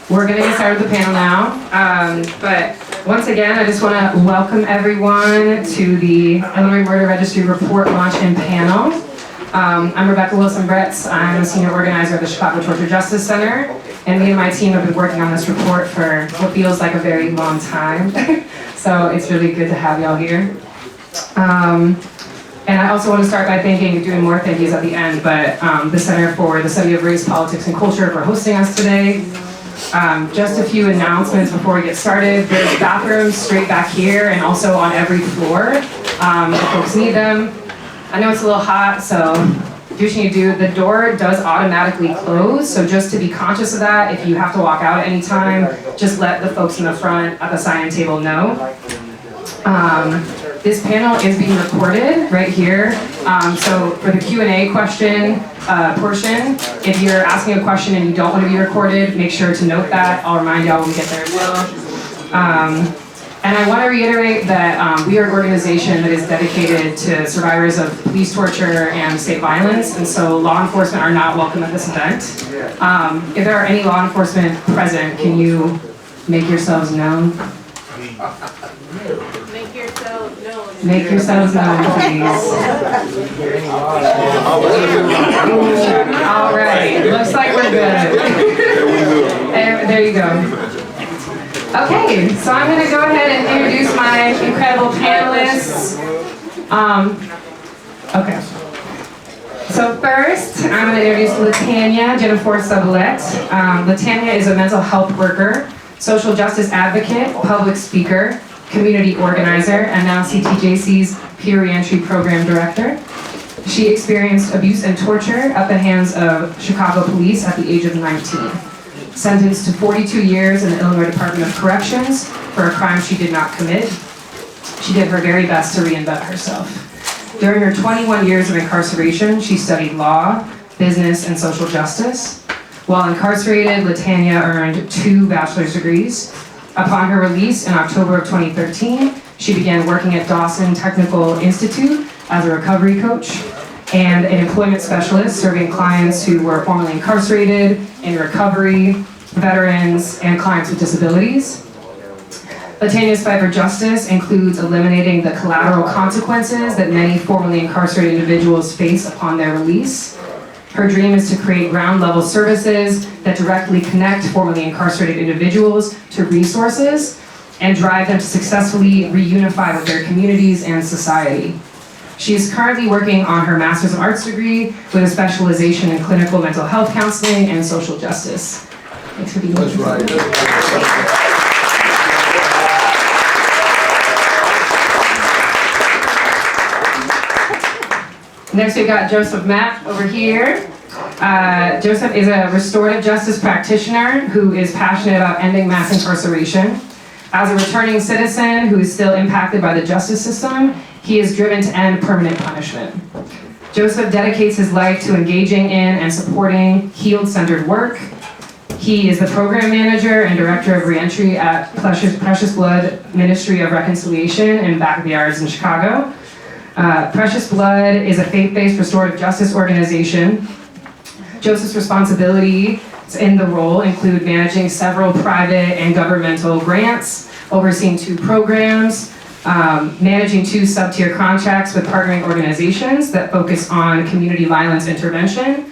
We're going to get started with the panel now, but once again, I just want to welcome everyone to the Illinois Murder Registry report launch and panel. I'm Rebecca Wilson-Bretz. I'm a senior organizer at the Chicago Torture Justice Center, and me and my team have been working on this report for what feels like a very long time. So it's really good to have y'all here. And I also want to start by doing more thank yous at the end, but the Center for the Study of Race, Politics, and Culture for hosting us today. Just a few announcements before we get started. There's bathrooms straight back here and also on every floor if folks need them. I know it's a little hot, so do what you do. The door does automatically close, so just to be conscious of that, if you have to walk out at any time, just let the folks in the front at the sign-in table know. This panel is being recorded right here. So for the Q&A question portion, if you're asking a question and you don't want to be recorded, make sure to note that. I'll remind y'all when we get there as well. And I want to reiterate that we are an organization that is dedicated to survivors of police torture and state violence, and so law enforcement are not welcome at this event. If there are any law enforcement present, can you make yourselves known? Make yourselves known, please. All right, looks like we're good. There you go. Okay, so I'm going to go ahead and introduce my incredible panelists. Okay. So first, I'm going to introduce Tanya, Jenifor-Sublett. Tanya is a mental health worker, social justice advocate, public speaker, community organizer, and now CTJC's Peer Reentry Program Director. She experienced abuse and torture at the hands of Chicago police at the age of 19. Sentenced to 42 years in the Illinois Department of Corrections for a crime she did not commit. She did her very best to reinvent herself. During her 21 years of incarceration, she studied law, business, and social justice. While incarcerated, Tanya earned 2 bachelor's degrees. Upon her release in October of 2013, she began working at Dawson Technical Institute as a recovery coach and an employment specialist serving clients who were formerly incarcerated, in recovery, veterans, and clients with disabilities. Tanya's fight for justice includes eliminating the collateral consequences that many formerly incarcerated individuals face upon their release. Her dream is to create ground-level services that directly connect formerly incarcerated individuals to resources and drive them to successfully reunify with their communities and society. She is currently working on her Master's of Arts degree with a specialization in clinical mental health counseling and social justice. Thanks for being here. That's right. Next, we've got Joseph Mapp over here. Joseph is a restorative justice practitioner who is passionate about ending mass incarceration. As a returning citizen who is still impacted by the justice system, he is driven to end permanent punishment. Joseph dedicates his life to engaging in and supporting healed-centered work. He is the program manager and director of Reentry at Precious Blood Ministry of Reconciliation in Back of the Yards in Chicago. Precious Blood is a faith-based restorative justice organization. Joseph's responsibilities in the role include managing several private and governmental grants, overseeing 2 programs, managing 2 sub-tier contracts with partnering organizations that focus on community violence intervention.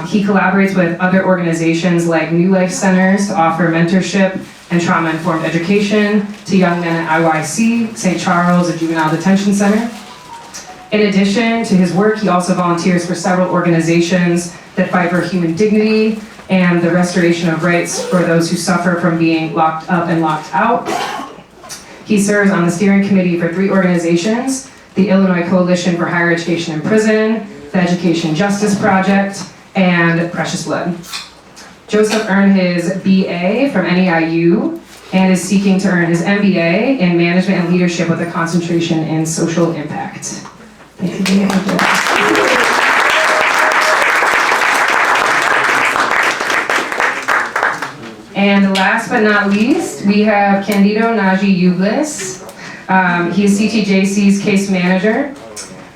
He collaborates with other organizations like New Life Centers to offer mentorship and trauma-informed education to young men at IYC, St. Charles, a juvenile detention center. In addition to his work, he also volunteers for several organizations that fight for human dignity and the restoration of rights for those who suffer from being locked up and locked out. He serves on the steering committee for 3 organizations, the Illinois Coalition for Higher Education in Prison, the Education Justice Project, and Precious Blood. Joseph earned his BA from NEIU and is seeking to earn his MBA in Management and Leadership with a concentration in social impact. Thanks for being here. And last but not least, we have Naji Ublies. He is CTJC's case manager.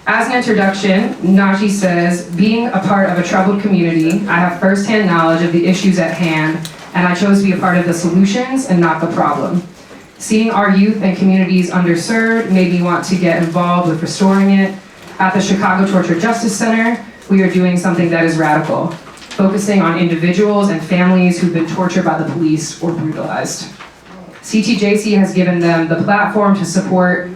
As an introduction, Naji says, being a part of a troubled community, I have firsthand knowledge of the issues at hand, and I chose to be a part of the solutions and not the problem. Seeing our youth and communities underserved made me want to get involved with restoring it. At the Chicago Torture Justice Center, we are doing something that is radical, focusing on individuals and families who've been tortured by the police or brutalized. CTJC has given them the platform to support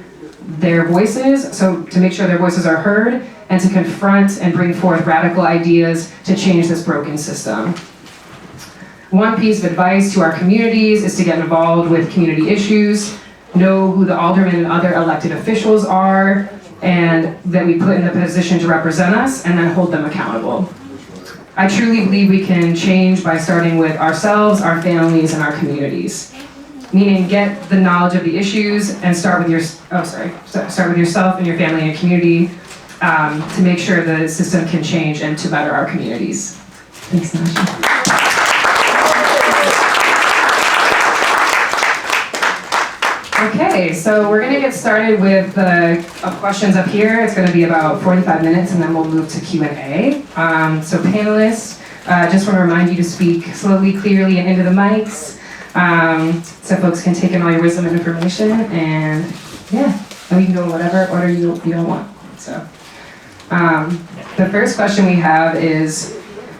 their voices, so to make sure their voices are heard, and to confront and bring forth radical ideas to change this broken system. One piece of advice to our communities is to get involved with community issues, know who the aldermen and other elected officials are, and that we put in the position to represent us, and then hold them accountable. I truly believe we can change by starting with ourselves, our families, and our communities. Meaning, get the knowledge of the issues and start with start with yourself and your family and community to make sure the system can change and to better our communities. Thanks, Naji. Okay, so we're gonna get started with the questions up here. It's gonna be about 45 minutes and then we'll move to Q&A. So panelists, just wanna remind you to speak slowly, clearly, and into the mics. So folks can take in all your wisdom and information, and yeah, we can go in whatever order you don't want. So the first question we have is,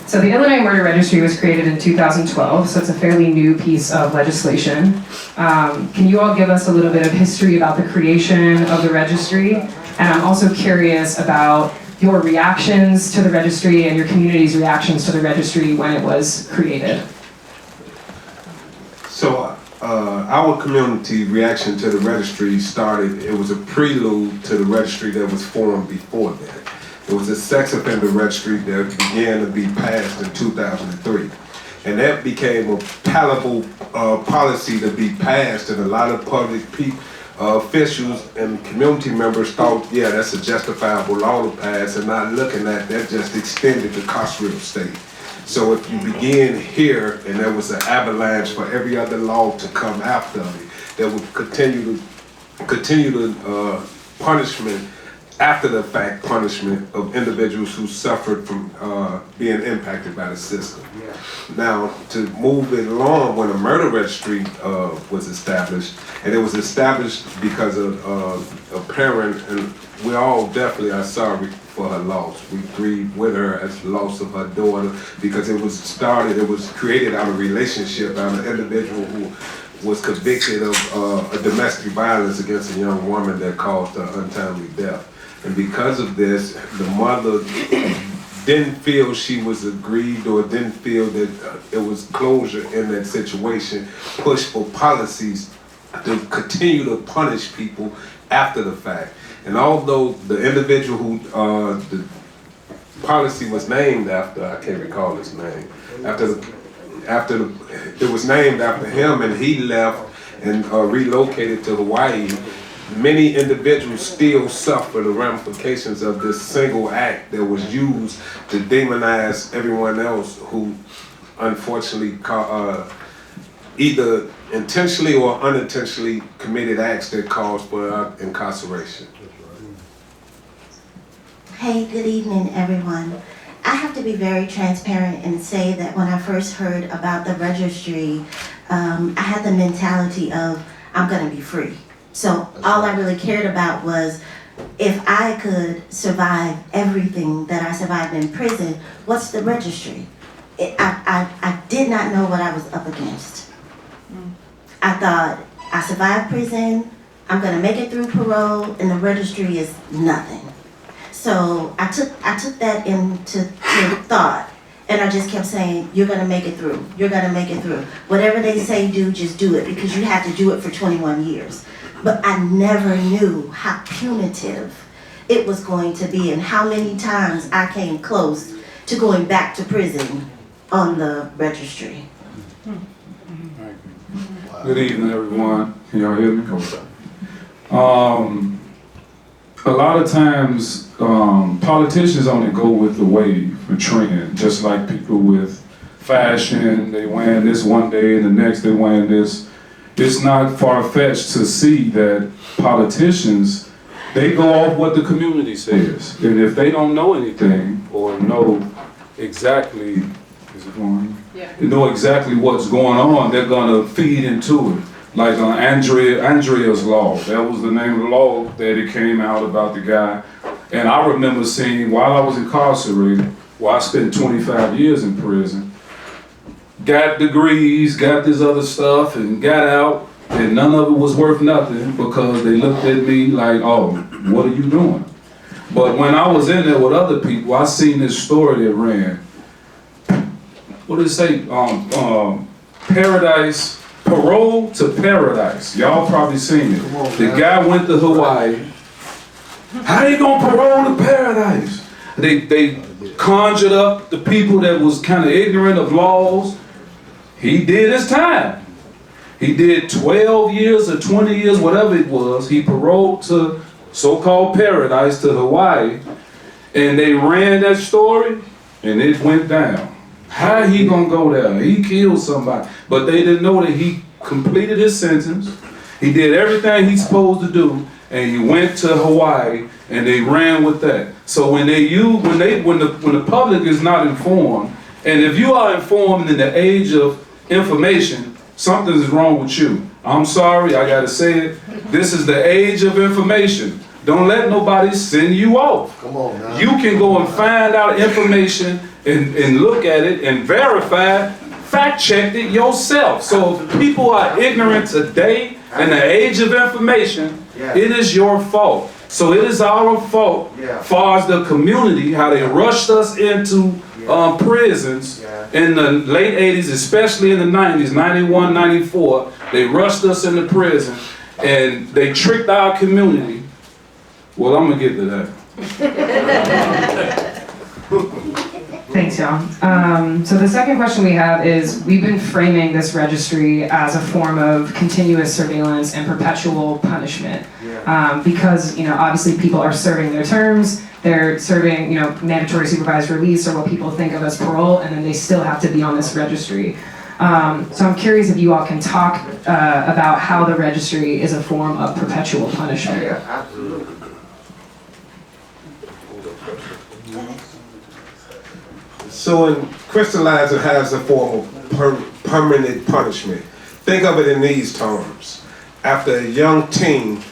so the Illinois Murder Registry was created in 2012, so it's a fairly new piece of legislation. Can you all give us a little bit of history about the creation of the registry? And I'm also curious about your reactions to the registry and your community's reactions to the registry when it was created. So our community reaction to the registry started, it was a prelude to the registry that was formed before that. It was a sex offender registry that began to be passed in 2003. And that became a palatable policy to be passed, and a lot of public officials and community members thought, yeah, that's a justifiable law to pass, and not looking at that just extended the carceral state. So if you begin here, and there was an avalanche for every other law to come after it, that would continue to punishment, after the fact punishment of individuals who suffered from being impacted by the system. Yeah. Now, to move it along, when a murder registry was established, and it was established because of a parent, and we all definitely are sorry for her loss. We grieve with her as the loss of her daughter, because it was created out of relationship, out of an individual who was convicted of a domestic violence against a young woman that caused her untimely death. And because of this, the mother didn't feel she was aggrieved, or didn't feel that it was closure in that situation, pushed for policies to continue to punish people after the fact. And although the individual who the policy was named after, I can't recall his name, it was named after him, and he left and relocated to Hawaii, many individuals still suffer the ramifications of this single act that was used to demonize everyone else who unfortunately either intentionally or unintentionally committed acts that caused for incarceration. Hey, good evening, everyone. I have to be very transparent and say that when I first heard about the registry, I had the mentality of, I'm gonna be free. So all I really cared about was, if I could survive everything that I survived in prison, what's the registry? I did not know what I was up against. I thought, I survived prison, I'm gonna make it through parole, and the registry is nothing. So I took that into thought, and I just kept saying, you're gonna make it through, you're gonna make it through. Whatever they say do, just do it, because you have to do it for 21 years. But I never knew how punitive it was going to be, and how many times I came close to going back to prison on the registry. Good evening, everyone. Can y'all hear me? A lot of times, politicians only go with the wave for trend, just like people with fashion. They wear this one day and the next they wear this. It's not far-fetched to see that politicians They go off what the community says. And if they don't know anything or know exactly, is it going? Yeah. Know exactly what's going on, they're gonna feed into it. Like Andrea's Law, that was the name of the law that it came out about the guy. And I remember seeing, while I was incarcerated, I spent 25 years in prison, got degrees, got this other stuff, and got out, and none of it was worth nothing because they looked at me like, oh, what are you doing? But when I was in there with other people, I seen this story that ran. What did it say? Paradise, Parole to Paradise. Y'all probably seen it. The guy went to Hawaii. How they gonna parole to paradise? They conjured up the people that was kind of ignorant of laws. He did his time. He did 12 years or 20 years, whatever it was. He paroled to so-called paradise, to Hawaii. And they ran that story and it went down. How he gonna go there? He killed somebody. But they didn't know that he completed his sentence. He did everything he's supposed to do. And he went to Hawaii and they ran with that. So when the public is not informed, and if you are informed in the age of information, something is wrong with you. I'm sorry, I gotta say it. This is the age of information. Don't let nobody send you off. Come on now. You can go and find out information and look at it and verify, fact check it yourself. So if people are ignorant today in the age of information, it is your fault. So it is our fault, far as the community, how they rushed us into prisons in the late 80s, especially in the 90s, 91, 94. They rushed us into prison and they tricked our community. Well, I'm gonna get to that. Thanks, y'all. So the second question we have is, we've been framing this registry as a form of continuous surveillance and perpetual punishment. Because, obviously people are serving their terms, they're serving, mandatory supervised release or what people think of as parole, and then they still have to be on this registry. So I'm curious if you all can talk about how the registry is a form of perpetual punishment. Yeah, absolutely. So in crystallizing has a form of permanent punishment. Think of it in these terms. After a young teen,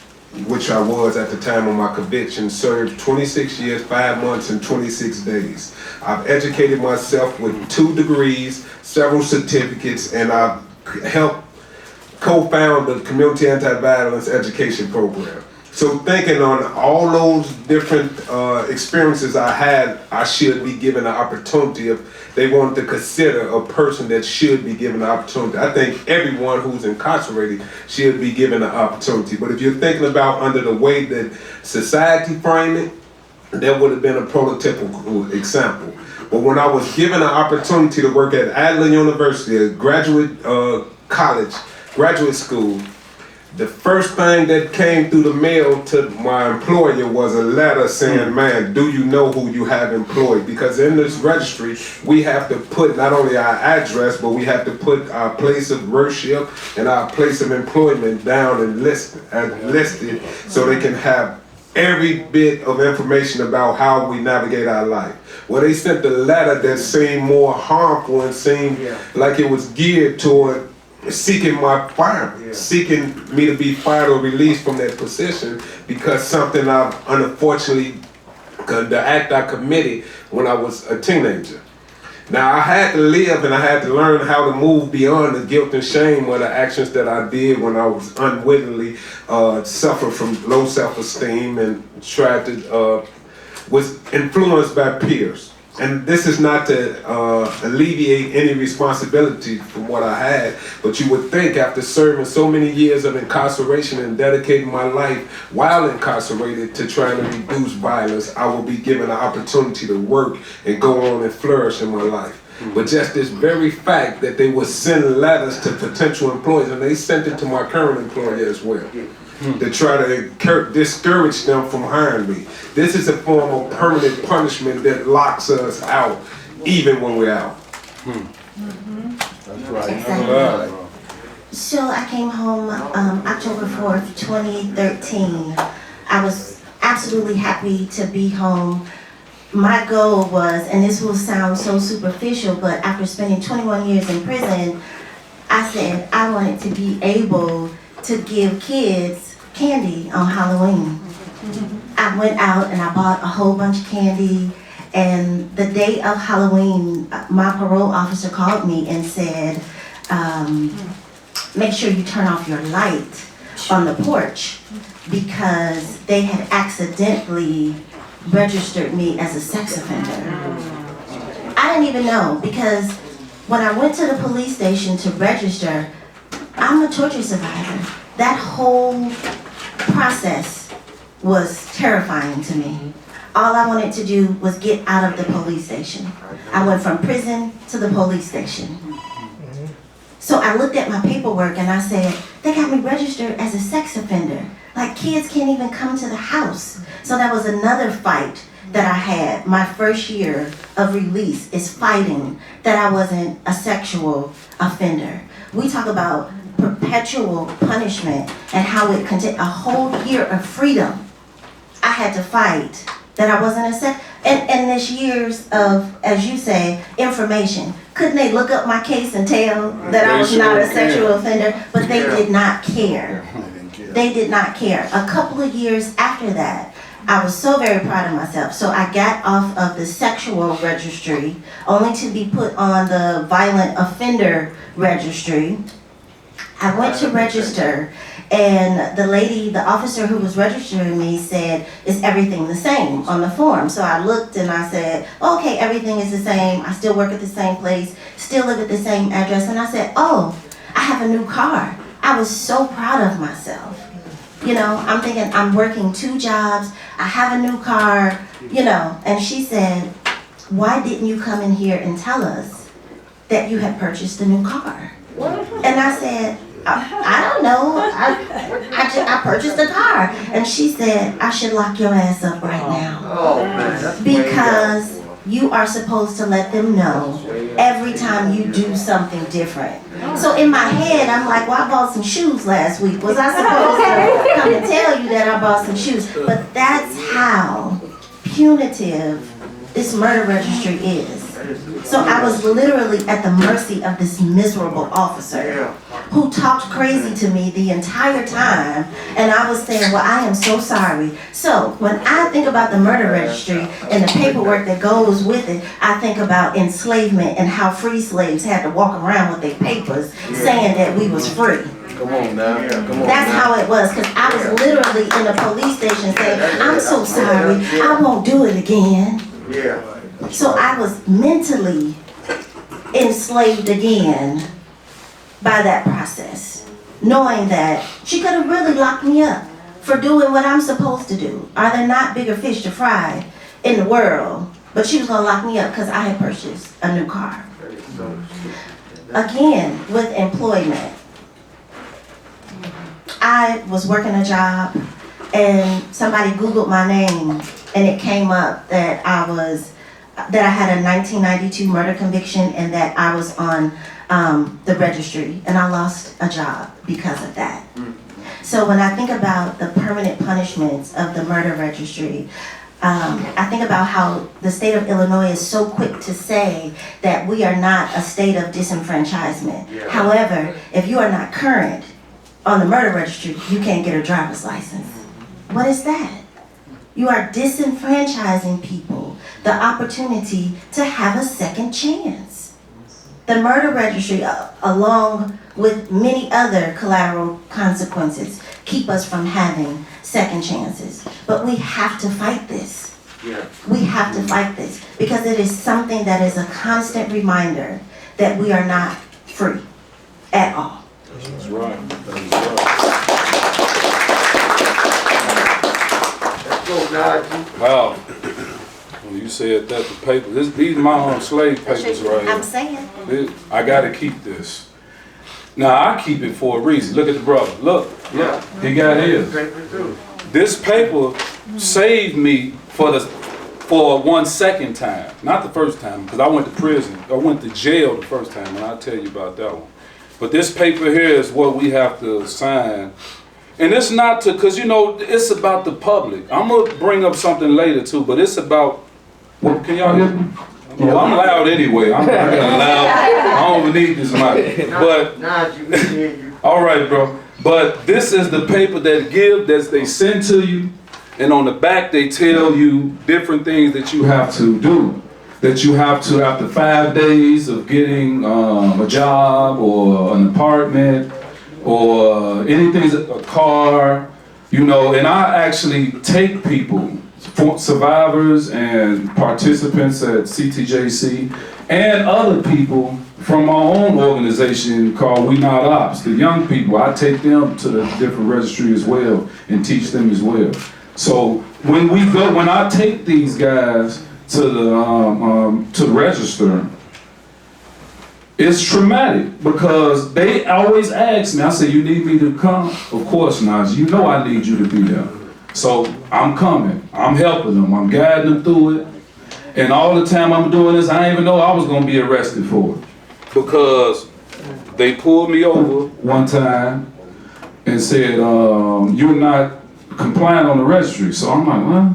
which I was at the time of my conviction, served 26 years, 5 months, and 26 days. I've educated myself with 2 degrees, several certificates, and I've helped co-found the Community Anti-Violence Education Program. So thinking on all those different experiences I had, I should be given the opportunity if they wanted to consider a person that should be given the opportunity. I think everyone who's incarcerated should be given the opportunity. But if you're thinking about under the way that society framed it, that would have been a prototypical example. But when I was given an opportunity to work at Adler University, a graduate college, graduate school, the first thing that came through the mail to my employer was a letter saying, man, do you know who you have employed? Because in this registry, we have to put not only our address, but we have to put our place of worship and our place of employment down and listed so they can have every bit of information about how we navigate our life. Well, they sent a letter that seemed more harmful and seemed like it was geared toward seeking my firing, seeking me to be fired or released from that position because something I've unfortunately, the act I committed when I was a teenager. Now I had to live and I had to learn how to move beyond the guilt and shame of the actions that I did when I was unwittingly suffered from low self-esteem and tried to, was influenced by peers. And this is not to alleviate any responsibility from what I had, but you would think after serving so many years of incarceration and dedicating my life while incarcerated to trying to reduce violence, I will be given an opportunity to work and go on and flourish in my life. But just this very fact that they would send letters to potential employees, and they sent it to my current employer as well, to try to discourage them from hiring me. This is a form of permanent punishment that locks us out, even when we're out. That's right. Exactly. So I came home October 4th, 2013. I was absolutely happy to be home. My goal was, and this will sound so superficial, but after spending 21 years in prison, I said I wanted to be able to give kids candy on Halloween. I went out and I bought a whole bunch of candy, and the day of Halloween, my parole officer called me and said, make sure you turn off your light on the porch, because they had accidentally registered me as a sex offender. I didn't even know, because when I went to the police station to register, I'm a torture survivor. That whole process was terrifying to me. All I wanted to do was get out of the police station. I went from prison to the police station. So I looked at my paperwork and I said, they got me registered as a sex offender. Like, kids can't even come to the house. So that was another fight that I had. My first year of release is fighting that I wasn't a sexual offender. We talk about perpetual punishment and how it contained a whole year of freedom. I had to fight that I wasn't a sex, and this years of, as you say, information. Couldn't they look up my case and tell that I was not a sexual offender? But they did not care. They did not care. A couple of years after that, I was so very proud of myself. So I got off of the sexual registry, only to be put on the violent offender registry. I went to register, and the officer who was registering me said, is everything the same on the form? So I looked and I said, okay, everything is the same. I still work at the same place, still live at the same address. And I said, oh, I have a new car. I was so proud of myself. You know, I'm thinking I'm working 2 jobs, I have a new car, you know. And she said, why didn't you come in here and tell us that you had purchased a new car? And I said, I don't know. I purchased a car. And she said, I should lock your ass up right now. Oh, man. Because you are supposed to let them know every time you do something different. So in my head, I'm like, well, I bought some shoes last week. Was I supposed to come and tell you that I bought some shoes? But that's how punitive this murder registry is. So I was literally at the mercy of this miserable officer who talked crazy to me the entire time, and I was saying, well, I am so sorry. So when I think about the murder registry and the paperwork that goes with it, I think about enslavement and how free slaves had to walk around with their papers saying that we was free. Come on now. Come on. That's how it was, because I was literally in a police station saying, I'm so sorry, I won't do it again. Yeah. So I was mentally enslaved again by that process, knowing that she could have really locked me up for doing what I'm supposed to do. Are there not bigger fish to fry in the world? But she was going to lock me up because I had purchased a new car. Again, with employment. I was working a job and somebody Googled my name and it came up that I had a 1992 murder conviction and that I was on the registry, and I lost a job because of that. So when I think about the permanent punishments of the murder registry, I think about how the state of Illinois is so quick to say that we are not a state of disenfranchisement. Yeah. However, if you are not current on the murder registry, you can't get a driver's license. What is that? You are disenfranchising people the opportunity to have a second chance. The murder registry, along with many other collateral consequences, keep us from having second chances. But we have to fight this. Yeah. We have to fight this because it is something that is a constant reminder that we are not free at all. That's right. That's right. Wow. When you said that, the paper, these are my own slave papers right here. I'm saying. I gotta keep this. Now I keep it for a reason. Look at the brother. Look. Yeah. He got his. This paper saved me for one second time. Not the first time, because I went to prison. I went to jail the first time, and I'll tell you about that one. But this paper here is what we have to sign And it's not to, cause you know, it's about the public. I'm gonna bring up something later too, but it's about, well, can y'all hear me? Well, I'm loud anyway. I got loud. I don't even need this mic. But, Naji, we hear you. all right, bro. But this is the paper that they send to you. And on the back, they tell you different things that you have to do. That you have to, after 5 days of getting a job or an apartment or anything, a car, you know, and I actually take people, survivors and participants at CTJC and other people from our own organization called We Not Ops, the young people. I take them to the different registry as well and teach them as well. So when I take these guys to the register, it's traumatic because they always ask me, I say, you need me to come? Of course, Naji, you know I need you to be there. So I'm coming, I'm helping them, I'm guiding them through it. And all the time I'm doing this, I didn't even know I was gonna be arrested for it. Because they pulled me over one time and said, you're not compliant on the registry. So I'm like,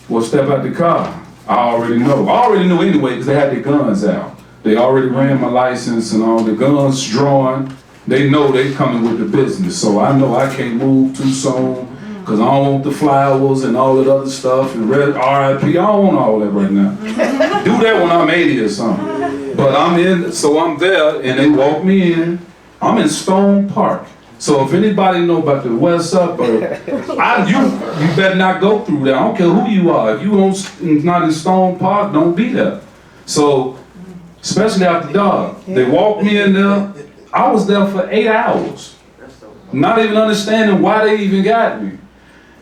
well, step out the car. I already know. I already knew anyway because they had their guns out. They already ran my license and all the guns drawn. They know they coming with the business. So I know I can't move too soon because I don't want the flowers and all that other stuff and RIP. I don't want all that right now. Do that when I'm 80 or something. But I'm in, so I'm there and they walk me in. I'm in Stone Park. So if anybody know about the West Suburb, you better not go through there. I don't care who you are. If you not in Stone Park, don't be there. So, especially after dark, they walked me in there. I was there for 8 hours, not even understanding why they even got me.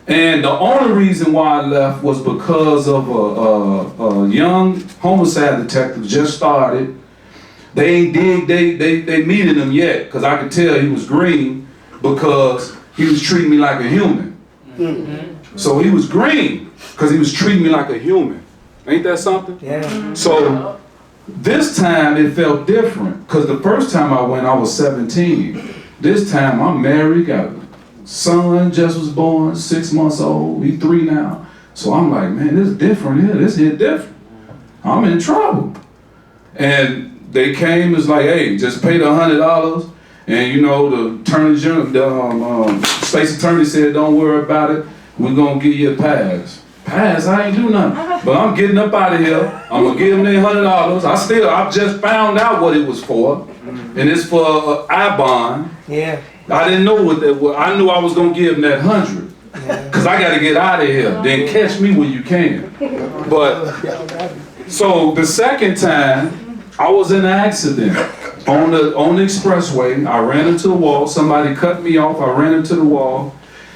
And the only reason why I left was because of a young homicide detective just started. They ain't they meeting him yet, because I could tell he was green because he was treating me like a human. Mm-hmm. So he was green because he was treating me like a human. Ain't that something? Yeah. So this time it felt different because the first time I went, I was 17. This time I'm married, got a son just was born, 6 months old, he 3 now. So I'm like, man, this is different here. This hit different. I'm in trouble. And they came, it's like, hey, just pay the $100. And you know, the attorney general, the state's attorney said, don't worry about it. We're gonna give you a pass. Pass? I ain't do nothing. But I'm getting up out of here. I'm gonna give them their $100. I just found out what it was for. And it's for I-bond. Yeah. I didn't know what that was. I knew I was gonna give them that 100. Cause I gotta get out of here. Then catch me when you can. But, so the second time, I was in an accident. On the expressway, I ran into the wall. Somebody cut me off. I ran into the wall.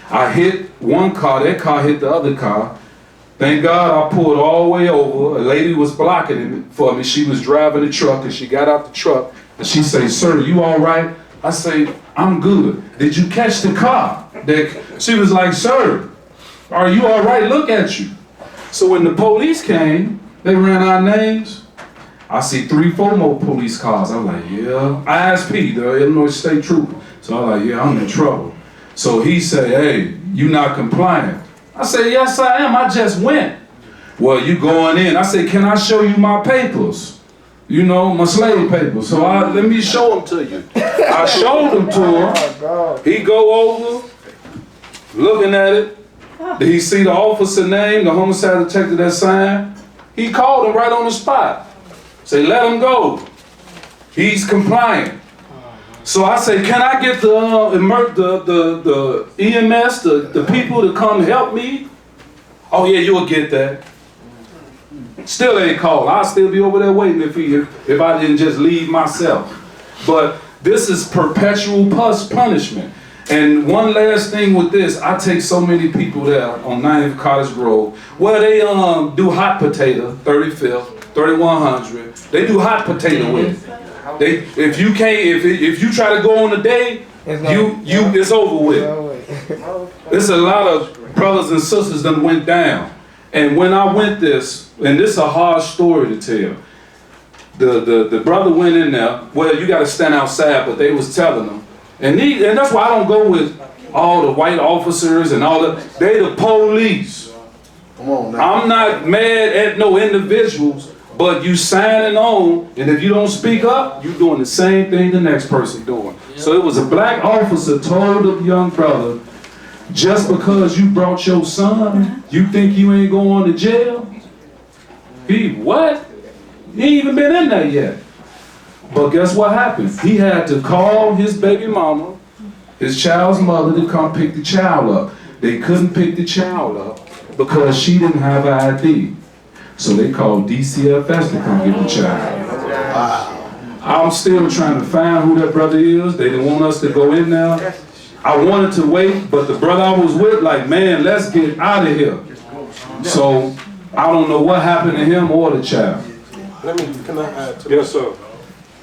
I hit one car. That car hit the other car. Thank God I pulled all the way over. A lady was blocking it for me. She was driving the truck, and she got out the truck. And she said, "Sir, you all right?" I say, "I'm good. Did you catch the car?" She was like, "Sir, are you all right? Look at you." So when the police came, they ran our names. I see 3, 4 more police cars. I'm like, yeah. ISP, the Illinois State Trooper. So I'm like, yeah, I'm in trouble. So he said, hey, you not compliant. I said, yes, I am. I just went. Well, you going in. I said, can I show you my papers? You know, my slave papers. So let me show them to you. I showed them to him. He go over, looking at it. Did he see the officer name, the homicide detective that signed? He called him right on the spot. Say, let him go. He's compliant. So I say, can I get the EMS, the people to come help me? Oh yeah, you'll get that. Still ain't called. I'll still be over there waiting if I didn't just leave myself. But this is perpetual punishment. And one last thing with this, I take so many people there on 90th Cottage Grove where they do hot potato, 35th. 3100. They do hot potato with it. If you try to go on a day, it's over with. There's a lot of brothers and sisters that went down. And when I went this, and this is a hard story to tell. The brother went in there. Well, you got to stand outside, but they was telling him, and that's why I don't go with all the white officers and all that, they the police. Come on now. I'm not mad at no individuals, but you signing on, and if you don't speak up, you doing the same thing the next person doing. So it was a black officer told the young brother, just because you brought your son, you think you ain't going to jail? He what? He ain't even been in there yet. But guess what happened? He had to call his baby mama, his child's mother, to come pick the child up. They couldn't pick the child up because she didn't have an ID. So they called DCFS to come get the child. I'm still trying to find who that brother is. They didn't want us to go in there. I wanted to wait, but the brother I was with, like, man, let's get out of here. So I don't know what happened to him or the child. Can I add to that? Yes, sir.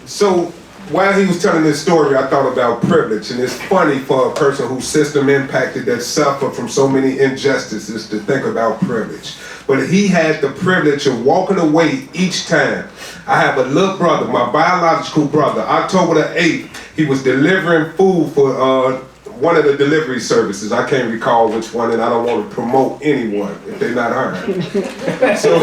So while he was telling this story, I thought about privilege, and it's funny for a person whose system impacted, that suffered from so many injustices, to think about privilege. But he had the privilege of walking away each time. I have a little brother, my biological brother. October the 8th, he was delivering food for one of the delivery services. I can't recall which one, and I don't want to promote anyone if they're not hired. So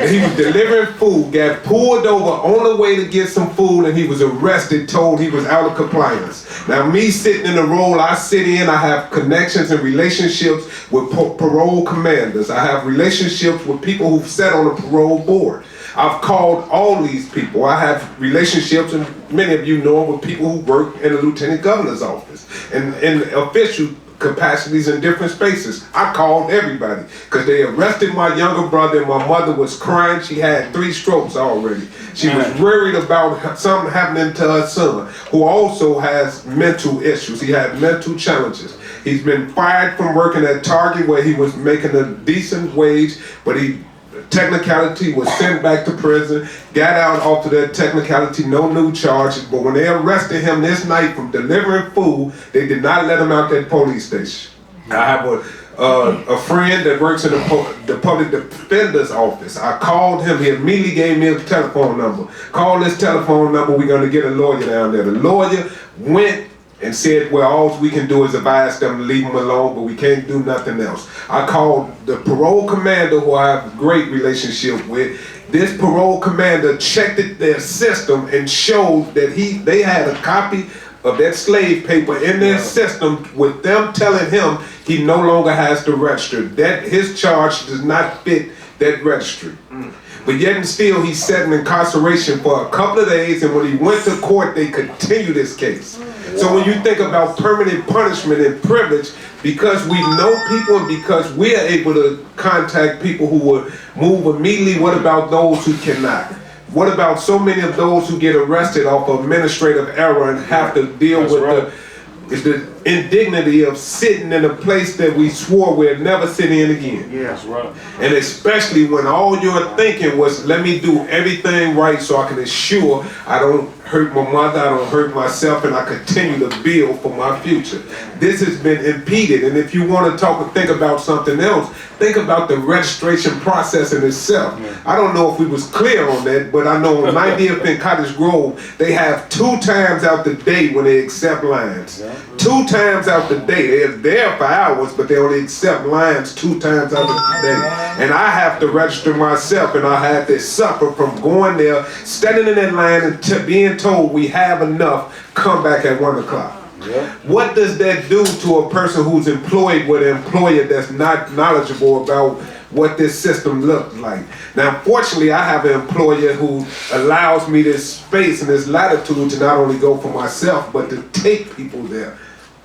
he was delivering food, got pulled over on the way to get some food, and he was arrested, told he was out of compliance. Now, me sitting in the role I sit in, I have connections and relationships with parole commanders. I have relationships with people who've sat on the parole board. I've called all these people. I have relationships, and many of you know, with people who work in the lieutenant governor's office and in official capacities in different spaces. I called everybody because they arrested my younger brother, and my mother was crying. She had 3 strokes already. She was worried about something happening to her son, who also has mental issues. He had mental challenges. He's been fired from working at Target, where he was making a decent wage, but technicality was sent back to prison, got out after that technicality, no new charges. But when they arrested him this night from delivering food, they did not let him out that police station. I have a friend that works in the public defender's office. I called him. He immediately gave me a telephone number. Call this telephone number. We're going to get a lawyer down there. The lawyer went and said, well, all we can do is advise them to leave him alone, but we can't do nothing else. I called the parole commander, who I have a great relationship with. This parole commander checked their system and showed that they had a copy of that slave paper in their system, with them telling him he no longer has to register, that his charge does not fit that registry. But yet and still, he sat in incarceration for a couple of days, and when he went to court, they continued this case. So when you think about permanent punishment and privilege, because we know people and because we are able to contact people who will move immediately, what about those who cannot? What about so many of those who get arrested off of administrative error and have to deal with the indignity of sitting in a place that we swore we'd never sit in again? Yeah, that's right. And especially when all you're thinking was, let me do everything right so I can ensure I don't hurt my mother, I don't hurt myself, and I continue to build for my future. This has been impeded, and if you want to think about something else, think about the registration process in itself. I don't know if we was clear on that, but I know on 90th and Cottage Grove, they have 2 times out the day when they accept lines. 2 times out the day. They're there for hours, but they only accept lines 2 times out the day. And I have to register myself, and I had to suffer from going there, standing in that line, and being told we have enough, come back at 1 o'clock. What does that do to a person who's employed with an employer that's not knowledgeable about what this system looks like? Now, fortunately, I have an employer who allows me this space and this latitude to not only go for myself, but to take people there.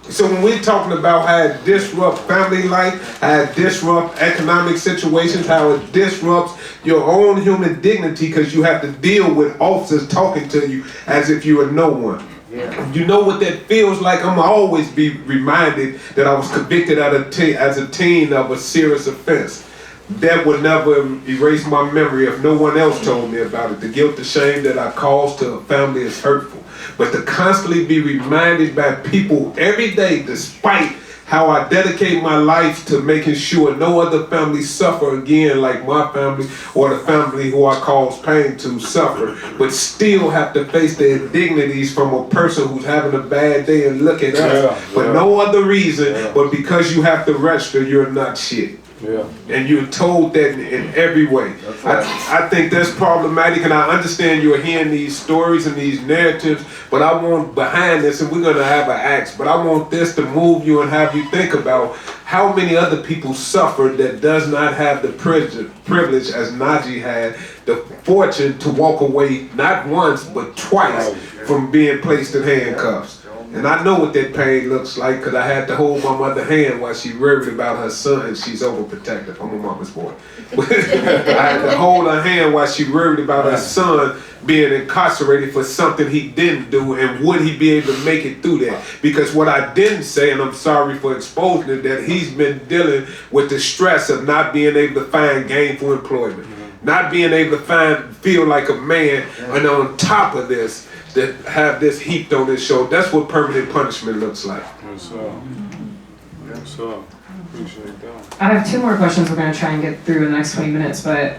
So when we're talking about how it disrupts family life, how it disrupts economic situations, how it disrupts your own human dignity, because you have to deal with officers talking to you as if you are no one. You know what that feels like? I'm gonna always be reminded that I was convicted as a teen of a serious offense. That would never erase my memory if no one else told me about it. The guilt, the shame that I cause to a family is hurtful. But to constantly be reminded by people every day, despite how I dedicate my life to making sure no other family suffer again like my family or the family who I cause pain to suffer, but still have to face the indignities from a person who's having a bad day and look at us for no other reason but because you have to register, you're not shit. Yeah. And you're told that in every way. I think that's problematic, and I understand you're hearing these stories and these narratives, but I want behind this, and we're going to have an axe, but I want this to move you and have you think about how many other people suffered that does not have the privilege as Naji had, the fortune to walk away not once but twice from being placed in handcuffs. And I know what that pain looks like because I had to hold my mother's hand while she worried about her son, and she's overprotective. I'm a mama's boy. I had to hold her hand while she worried about her son being incarcerated for something he didn't do, and would he be able to make it through that? Because what I didn't say, and I'm sorry for exposing it, that he's been dealing with the stress of not being able to find gainful employment, not being able to feel like a man, and on top of this, that have this heaped on his shoulder. That's what permanent punishment looks like. Yes, sir. Yes, sir. Appreciate that. I have 2 more questions we're going to try and get through in the next 20 minutes, but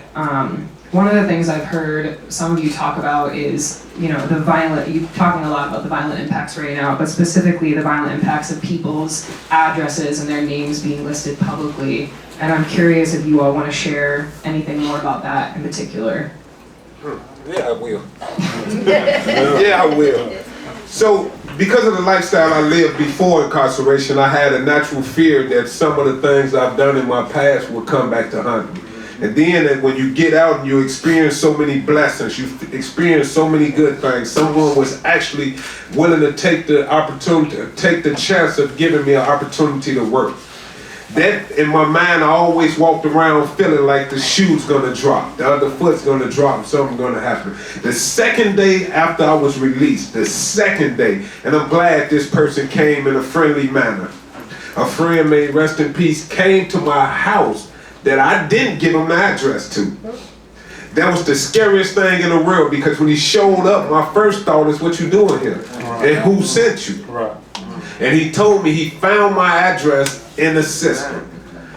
one of the things I've heard some of you talk about is, you know, you're talking a lot about the violent impacts right now, but specifically the violent impacts of people's addresses and their names being listed publicly. And I'm curious if you all want to share anything more about that in particular. Yeah, I will. Yeah, I will. So, because of the lifestyle I lived before incarceration, I had a natural fear that some of the things I've done in my past would come back to haunt me. And then when you get out and you experience so many blessings, you experience so many good things, someone was actually willing to take the opportunity, take the chance of giving me an opportunity to work. That, in my mind, I always walked around feeling like the shoe's gonna drop, the other foot's gonna drop, something's gonna happen. The second day after I was released, the second day, and I'm glad this person came in a friendly manner. A friend, may rest in peace, came to my house that I didn't give him the address to. That was the scariest thing in the world, because when he showed up, my first thought is, what you doing here? And who sent you? Right. And he told me he found my address in the system.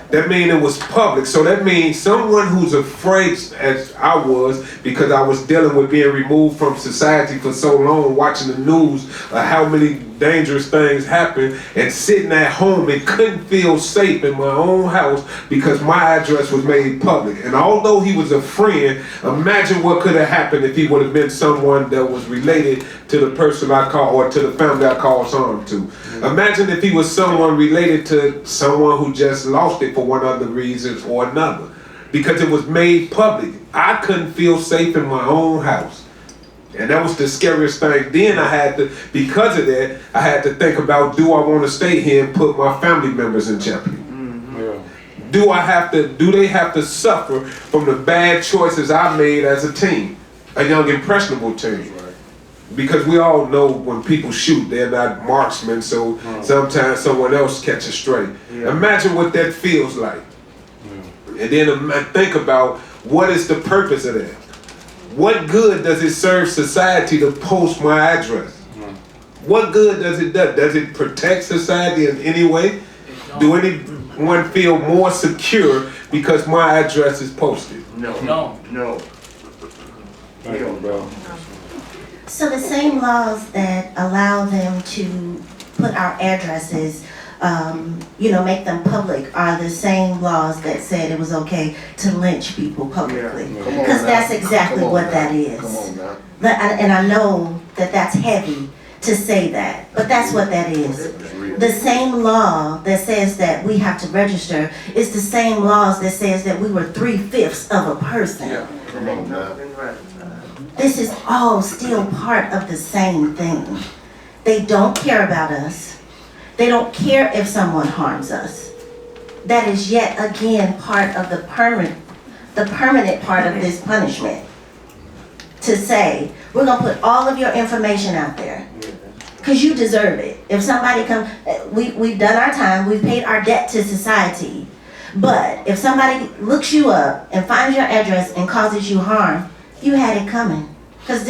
That means it was public. So that means someone who's afraid, as I was, because I was dealing with being removed from society for so long, watching the news of how many dangerous things happen, and sitting at home and couldn't feel safe in my own house because my address was made public. And although he was a friend, imagine what could have happened if he would have been someone that was related to the person I call, or to the family I caused harm to. Imagine if he was someone related to someone who just lost it for one other reason or another. Because it was made public. I couldn't feel safe in my own house. And that was the scariest thing. Then I had to, because of that, I had to think about, do I want to stay here and put my family members in jeopardy? Do they have to suffer from the bad choices I made as a teen, a young impressionable teen? Because we all know when people shoot, they're not marksmen, so sometimes someone else catches stray. Imagine what that feels like. And then think about, what is the purpose of that? What good does it serve society to post my address? What good does it do? Does it protect society in any way? Do anyone feel more secure because my address is posted? No. So the same laws that allow them to put our addresses, make them public, are the same laws that said it was okay to lynch people publicly. Because that's exactly what that is. And I know that that's heavy to say that, but that's what that is. The same law that says that we have to register is the same laws that says that we were 3/5 of a person. This is all still part of the same thing. They don't care about us. They don't care if someone harms us. That is yet again part of the permanent part of this punishment. To say, we're gonna put all of your information out there, because you deserve it. If somebody comes, we've done our time, we've paid our debt to society. But if somebody looks you up and finds your address and causes you harm, you had it coming. Because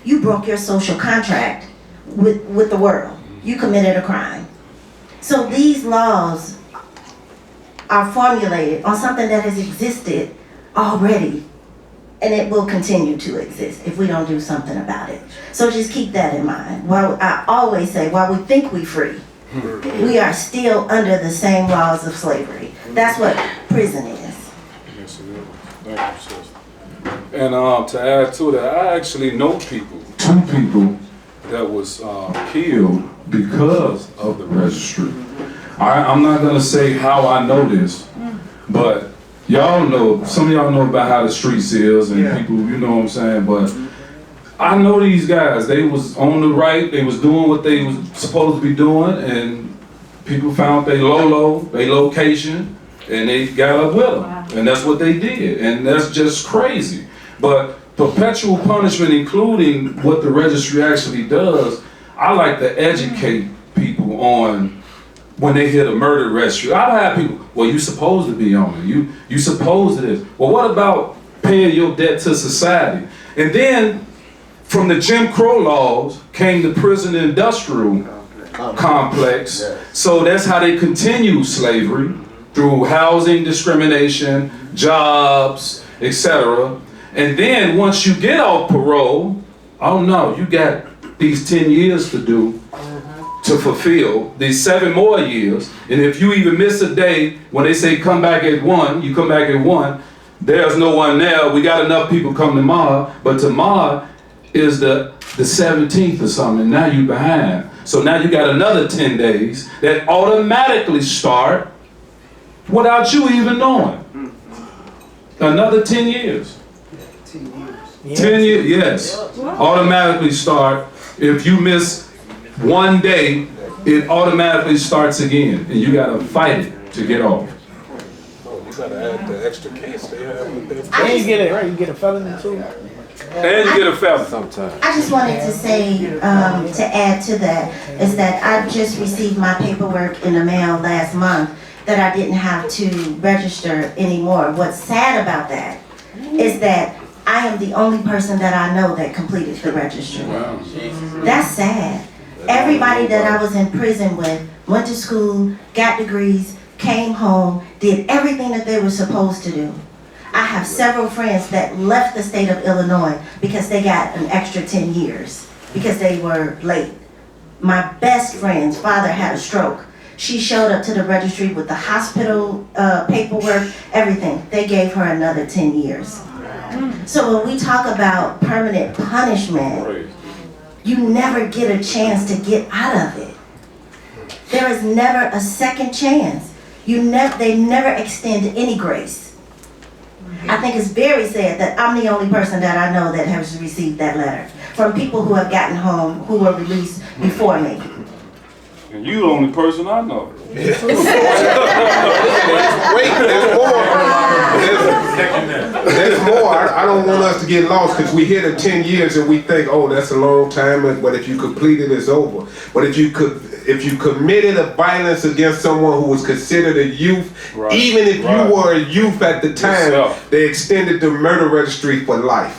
you broke your social contract with the world. You committed a crime. So these laws are formulated on something that has existed already, and it will continue to exist if we don't do something about it. So just keep that in mind. While I always say, while we think we're free, we are still under the same laws of slavery. That's what prison is. Yes, it is. Thank you, sister. And to add to that, I actually know people, 2 people that was killed because of the registry. I'm not gonna say how I know this, but y'all know, some of y'all know about how the streets is and people, you know what I'm saying, but I know these guys, they was on the right, they was doing what they was supposed to be doing, and people found their location, and they got up with them. Wow. And that's what they did, and that's just crazy. But perpetual punishment, including what the registry actually does, I like to educate people on when they hear the murder registry. I have people, well, you supposed to be on it. You supposed to this. Well, what about paying your debt to society? And then from the Jim Crow laws came the prison industrial complex. So that's how they continue slavery, through housing discrimination, jobs, etc. And then once you get off parole, oh no, you got these 10 years to do to fulfill, these 7 more years. And if you even miss a day, when they say come back at 1, you come back at 1, there's no one there. We got enough people come tomorrow, but tomorrow is the 17th or something, and now you behind. So now you got another 10 days that automatically start without you even knowing. Another 10 years. 10 years, yes. Automatically start. If you miss 1 day, it automatically starts again, and you gotta fight it to get off. Oh, you gotta add the extra case they have with their. And you get it, right? You get a felony too. And you get a felony. Sometimes. I just wanted to say, to add to that, is that I just received my paperwork in the mail last month that I didn't have to register anymore. What's sad about that is that I am the only person that I know that completed the registry. Wow. That's sad. Everybody that I was in prison with went to school, got degrees, came home, did everything that they were supposed to do. I have several friends that left the state of Illinois because they got an extra 10 years because they were late. My best friend's father had a stroke. She showed up to the registry with the hospital paperwork, everything. They gave her another 10 years. So when we talk about permanent punishment, you never get a chance to get out of it. There is never a second chance. They never extend any grace. I think it's very sad that I'm the only person that I know that has received that letter from people who have gotten home, who were released before me. And you the only person I know. Wait, there's more. There's more. I don't want us to get lost because we hear the 10 years and we think, oh, that's a long time, but if you complete it, it's over. But if you committed a violence against someone who was considered a youth, even if you were a youth at the time, they extended the murder registry for life.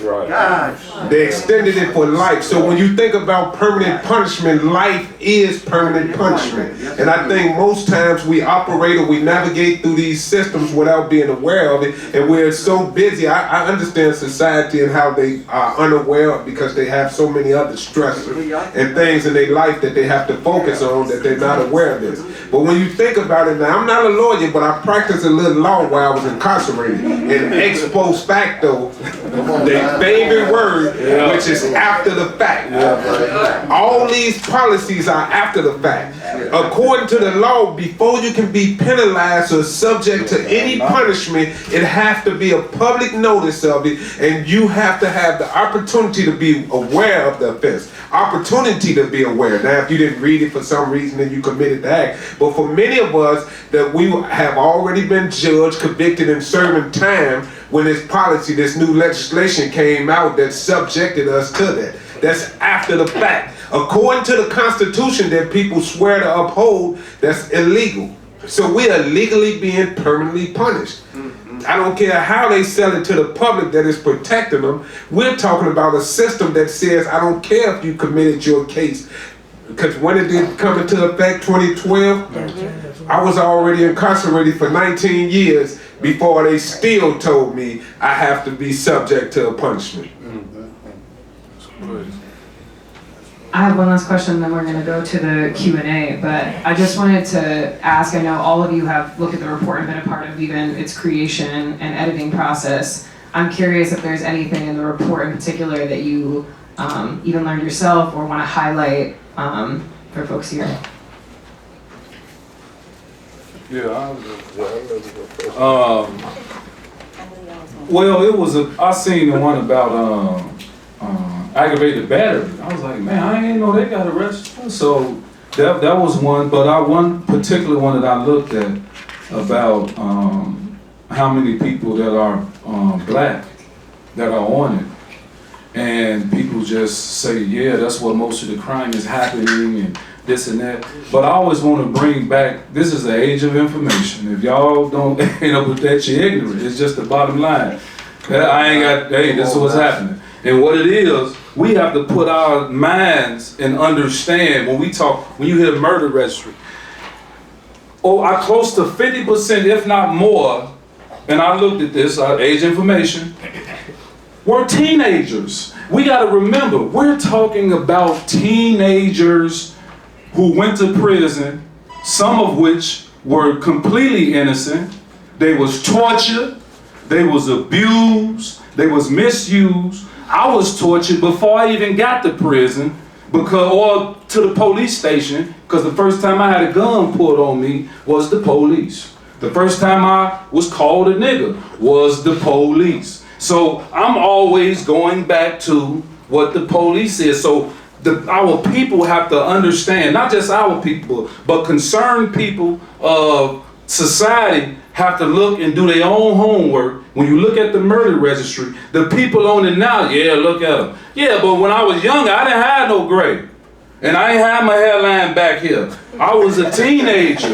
They extended it for life. So when you think about permanent punishment, life is permanent punishment. And I think most times we operate or we navigate through these systems without being aware of it, and we're so busy. I understand society and how they are unaware because they have so many other stressors and things in their life that they have to focus on that they're not aware of this. But when you think about it now, I'm not a lawyer, but I practiced a little law while I was incarcerated. And ex post facto, the favorite word, which is after the fact. All these policies are after the fact. According to the law, before you can be penalized or subject to any punishment, it has to be a public notice of it, and you have to have the opportunity to be aware of the offense. Opportunity to be aware. Now, if you didn't read it for some reason, then you committed the act. But for many of us, that we have already been judged, convicted, and serving time when this policy, this new legislation came out that subjected us to that. That's after the fact. According to the Constitution that people swear to uphold, that's illegal. So we are legally being permanently punished. I don't care how they sell it to the public that is protecting them. We're talking about a system that says, I don't care if you committed your case because when it did come into effect, 2012, I was already incarcerated for 19 years before they still told me I have to be subject to a punishment. I have one last question, then we're gonna go to the Q&A, but I just wanted to ask, I know all of you have looked at the report and been a part of even its creation and editing process. I'm curious if there's anything in the report in particular that you even learned yourself or wanna highlight for folks here. Yeah, well, it was I seen the one about aggravated battery. I was like, man, I ain't know they got arrested. So that was one, but one particular one that I looked at about how many people that are black that are on it. And people just say, yeah, that's where most of the crime is happening and this and that. But I always want to bring back, this is the age of information. If y'all don't end up with that, you're ignorant. It's just the bottom line. I ain't got, hey, this is what's happening. And what it is, we have to put our minds and understand when you hear murder registry. I close to 50%, if not more, and I looked at this, age information, were teenagers. We gotta remember, we're talking about teenagers who went to prison, some of which were completely innocent. They was tortured, they was abused, they was misused. I was tortured before I even got to prison or to the police station, because the first time I had a gun pulled on me was the police. The first time I was called a nigga was the police. So I'm always going back to what the police is. So our people have to understand, not just our people, but concerned people of society have to look and do their own homework. When you look at the murder registry, the people on it now, yeah, look at them. Yeah, but when I was younger, I didn't have no gray. And I ain't had my hairline back here. I was a teenager.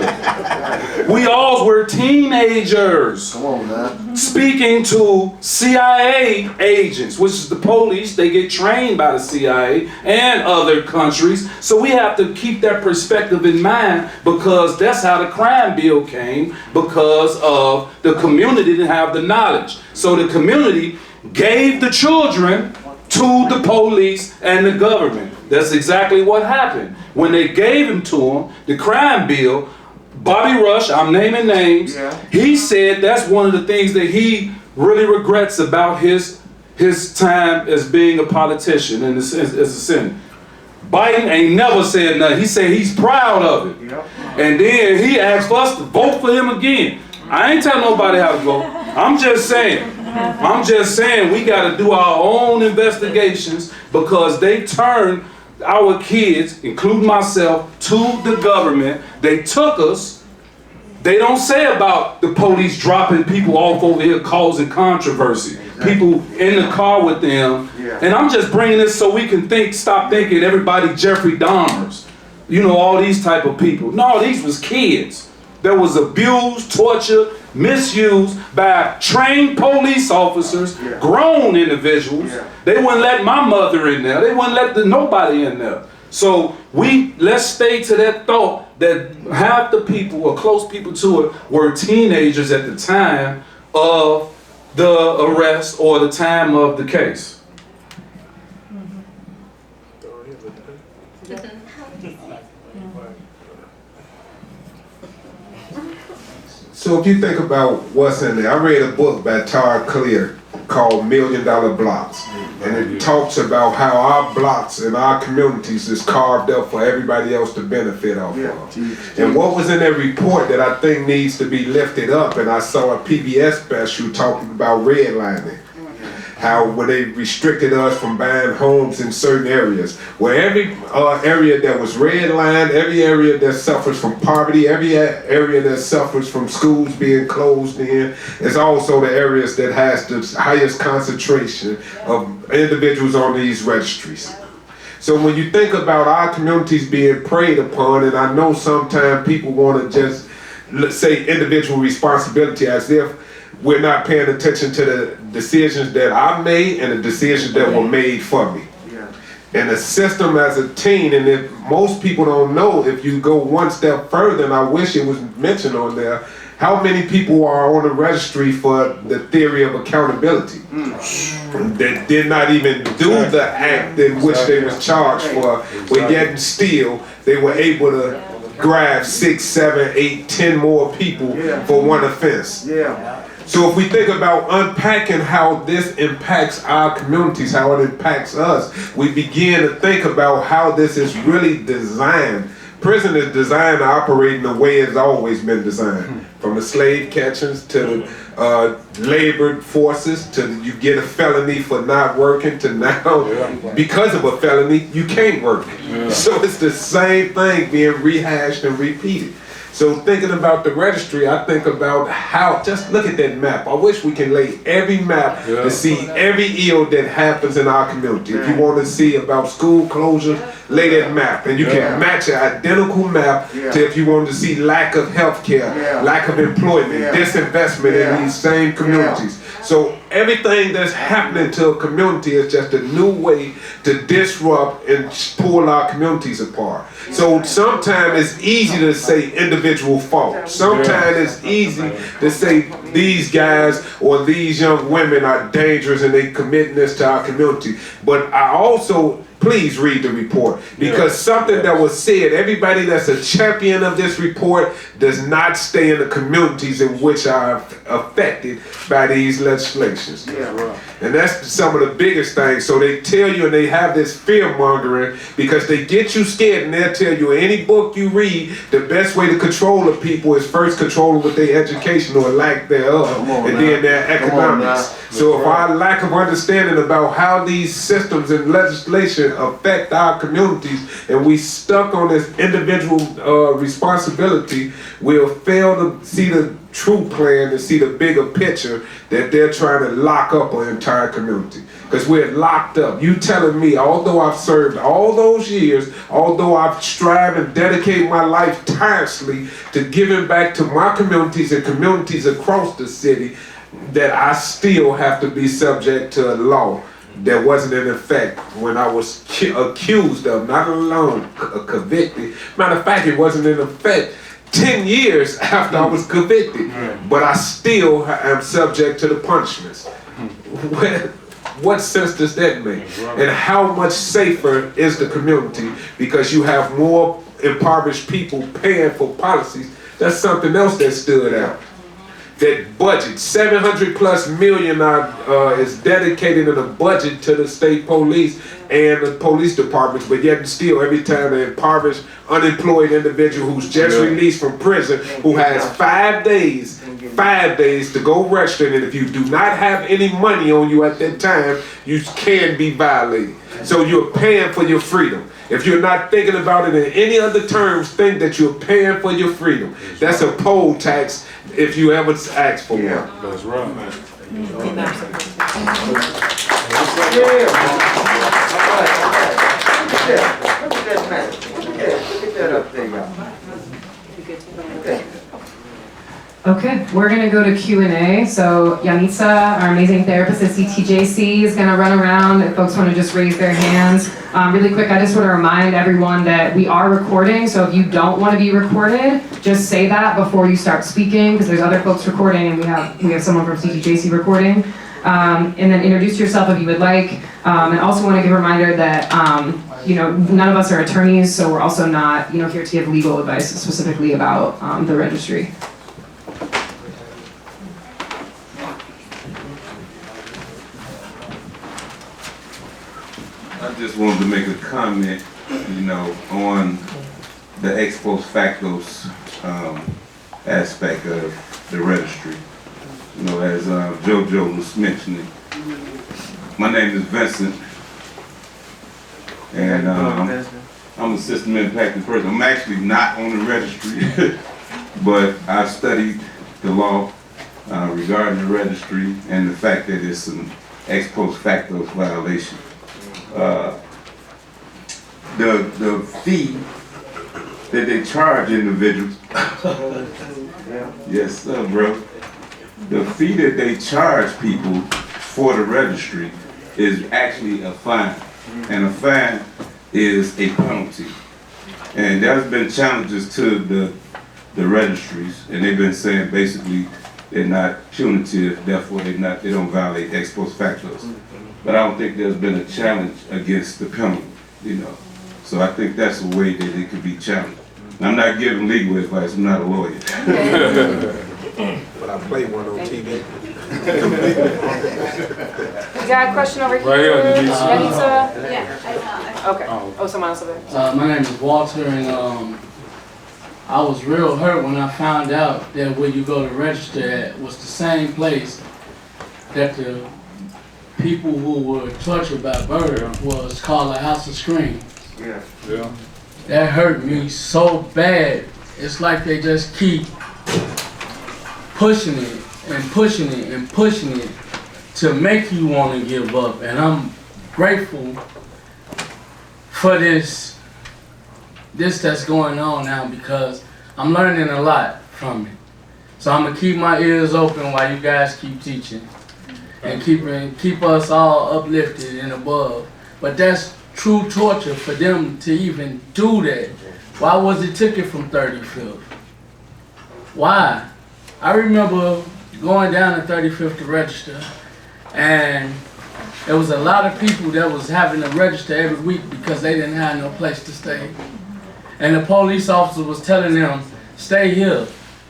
We all were teenagers. Come on, man. Speaking to CIA agents, which is the police. They get trained by the CIA and other countries. So we have to keep that perspective in mind, because that's how the crime bill came, because of the community didn't have the knowledge. So the community gave the children to the police and the government. That's exactly what happened. When they gave him to them, the crime bill, Bobby Rush, I'm naming names, he said that's one of the things that he really regrets about his time as being a politician and as a senator. Biden ain't never said nothing. He said he's proud of it. And then he asked us to vote for him again. I ain't telling nobody how to vote. I'm just saying we got to do our own investigations, because they turned our kids, including myself, to the government. They took us. They don't say about the police dropping people off over here causing controversy. People in the car with them. And I'm just bringing this so we can stop thinking everybody Jeffrey Dahmers. You know, all these type of people. No, these was kids that was abused, tortured, misused by trained police officers, grown individuals. They wouldn't let my mother in there. They wouldn't let nobody in there. So let's stay to that thought that half the people or close people to it were teenagers at the time of the arrest or the time of the case. So if you think about what's in there, I read a book by Tar Clear called $1 Million Blocks. And it talks about how our blocks and our communities is carved up for everybody else to benefit off of. And what was in that report that I think needs to be lifted up, and I saw a PBS special talking about redlining. How when they restricted us from buying homes in certain areas, where every area that was redlined, every area that suffers from poverty, every area that suffers from schools being closed in, is also the areas that has the highest concentration of individuals on these registries. So when you think about our communities being preyed upon, and I know sometimes people want to just, let's say, individual responsibility as if we're not paying attention to the decisions that I made and the decisions that were made for me. And the system as a teen, and if most people don't know, if you go one step further, and I wish it was mentioned on there, how many people are on the registry for the theory of accountability that did not even do the act in which they was charged for, but yet and still they were able to grab 6, 7, 8, 10 more people for one offense. So if we think about unpacking how this impacts our communities, how it impacts us, we begin to think about how this is really designed. Prison is designed to operate in the way it's always been designed. From the slave catchers to the labor forces to you get a felony for not working to now, because of a felony, you can't work. So it's the same thing being rehashed and repeated. So thinking about the registry, I think about how, just look at that map. I wish we can lay every map to see every ill that happens in our community. If you want to see about school closure, lay that map. And you can match an identical map to if you want to see lack of health care, lack of employment, disinvestment in these same communities. So everything that's happening to a community is just a new way to disrupt and pull our communities apart. So sometimes it's easy to say individual fault. Sometimes it's easy to say these guys or these young women are dangerous and they committing this to our community. But I also, please read the report, because something that was said, everybody that's a champion of this report does not stay in the communities in which are affected by these legislations. And that's some of the biggest things. So they tell you, and they have this fear mongering because they get you scared, and they'll tell you any book you read, the best way to control the people is first control them with their education or lack thereof, and then their economics. So if our lack of understanding about how these systems and legislation affect our communities, and we stuck on this individual responsibility, we'll fail to see the true plan, to see the bigger picture that they're trying to lock up an entire community. Because we're locked up. You telling me, although I've served all those years, although I've strived and dedicated my life tirelessly to giving back to my communities and communities across the city, that I still have to be subject to a law that wasn't in effect when I was accused of, not alone convicted. Matter of fact, it wasn't in effect 10 years after I was convicted, but I still am subject to the punishments. What sense does that make? And how much safer is the community because you have more impoverished people paying for policies? That's something else that stood out. That budget, $700+ million is dedicated in a budget to the state police and the police departments, but yet and still every time an impoverished, unemployed individual who's just released from prison, who has 5 days to go register, and if you do not have any money on you at that time, you can be violated. So you're paying for your freedom. If you're not thinking about it in any other terms, think that you're paying for your freedom. That's a poll tax if you ever ask for one. That's right, man. Okay, we're gonna go to Q&A. So Yanitza, our amazing therapist at CTJC, is gonna run around if folks wanna just raise their hands. Really quick, I just wanna remind everyone that we are recording, so if you don't wanna be recorded, just say that before you start speaking, because there's other folks recording and we have someone from CTJC recording. And then introduce yourself if you would like. And also wanna give a reminder that none of us are attorneys, so we're also not here to give legal advice specifically about the registry. I just wanted to make a comment, on the ex post factos aspect of the registry. As JoJo was mentioning, my name is Vincent, and I'm a system impacted person. I'm actually not on the registry, but I've studied the law regarding the registry and the fact that it's an ex post factos violation. The fee that they charge individuals, yes sir, bro. The fee that they charge people for the registry is actually a fine. and a fine is a penalty. And there's been challenges to the registries, and they've been saying basically they're not punitive, therefore they don't violate ex post factos. But I don't think there's been a challenge against the penalty, you know. So I think that's a way that it could be challenged. I'm not giving legal advice, I'm not a lawyer. But I play one on TV. We got a question over here. Right here, Yanisa? Yeah, Okay. Oh, someone else over there. My name is Walter, and I was real hurt when I found out that where you go to register at was the same place that the people who were tortured by murder was called a house of screams. Yeah. Yeah. That hurt me so bad. It's like they just keep pushing it and pushing it and pushing it to make you want to give up. And I'm grateful for this that's going on now, because I'm learning a lot from it. So I'm gonna keep my ears open while you guys keep teaching and keep us all uplifted and above. But that's true torture for them to even do that. Why was it took it from 35th? Why? I remember going down to 35th to register, and there was a lot of people that was having to register every week because they didn't have no place to stay. And the police officer was telling them, stay here.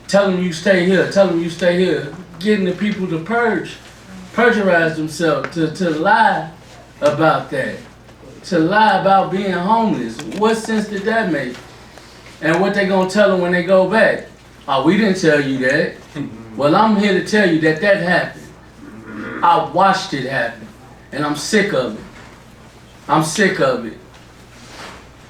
Tell them you stay here. Tell them you stay here. Getting the people to perjurize themselves, to lie about that. To lie about being homeless. What sense did that make? And what they gonna tell them when they go back? Oh, we didn't tell you that. Well, I'm here to tell you that happened. I watched it happen. And I'm sick of it. I'm sick of it.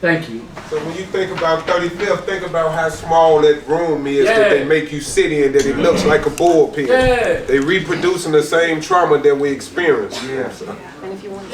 Thank you. So when you think about 35th, think about how small that room is that they make you sit in, that it looks like a bullpen. Yeah. They reproducing the same trauma that we experienced. Yeah. So, And if you want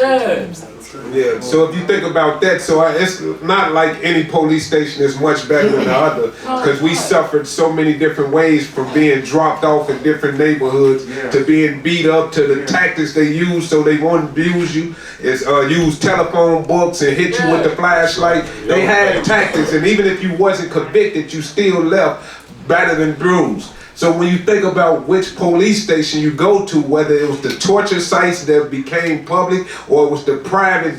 yeah. So if you think about that, it's not like any police station is much better than the other, because we suffered so many different ways, from being dropped off in different neighborhoods to being beat up, to the tactics they use so they won't abuse you. Is use telephone books and hit you with the flashlight. They had tactics, and even if you wasn't convicted, you still left battered and bruised. So when you think about which police station you go to, whether it was the torture sites that became public, or it was the private,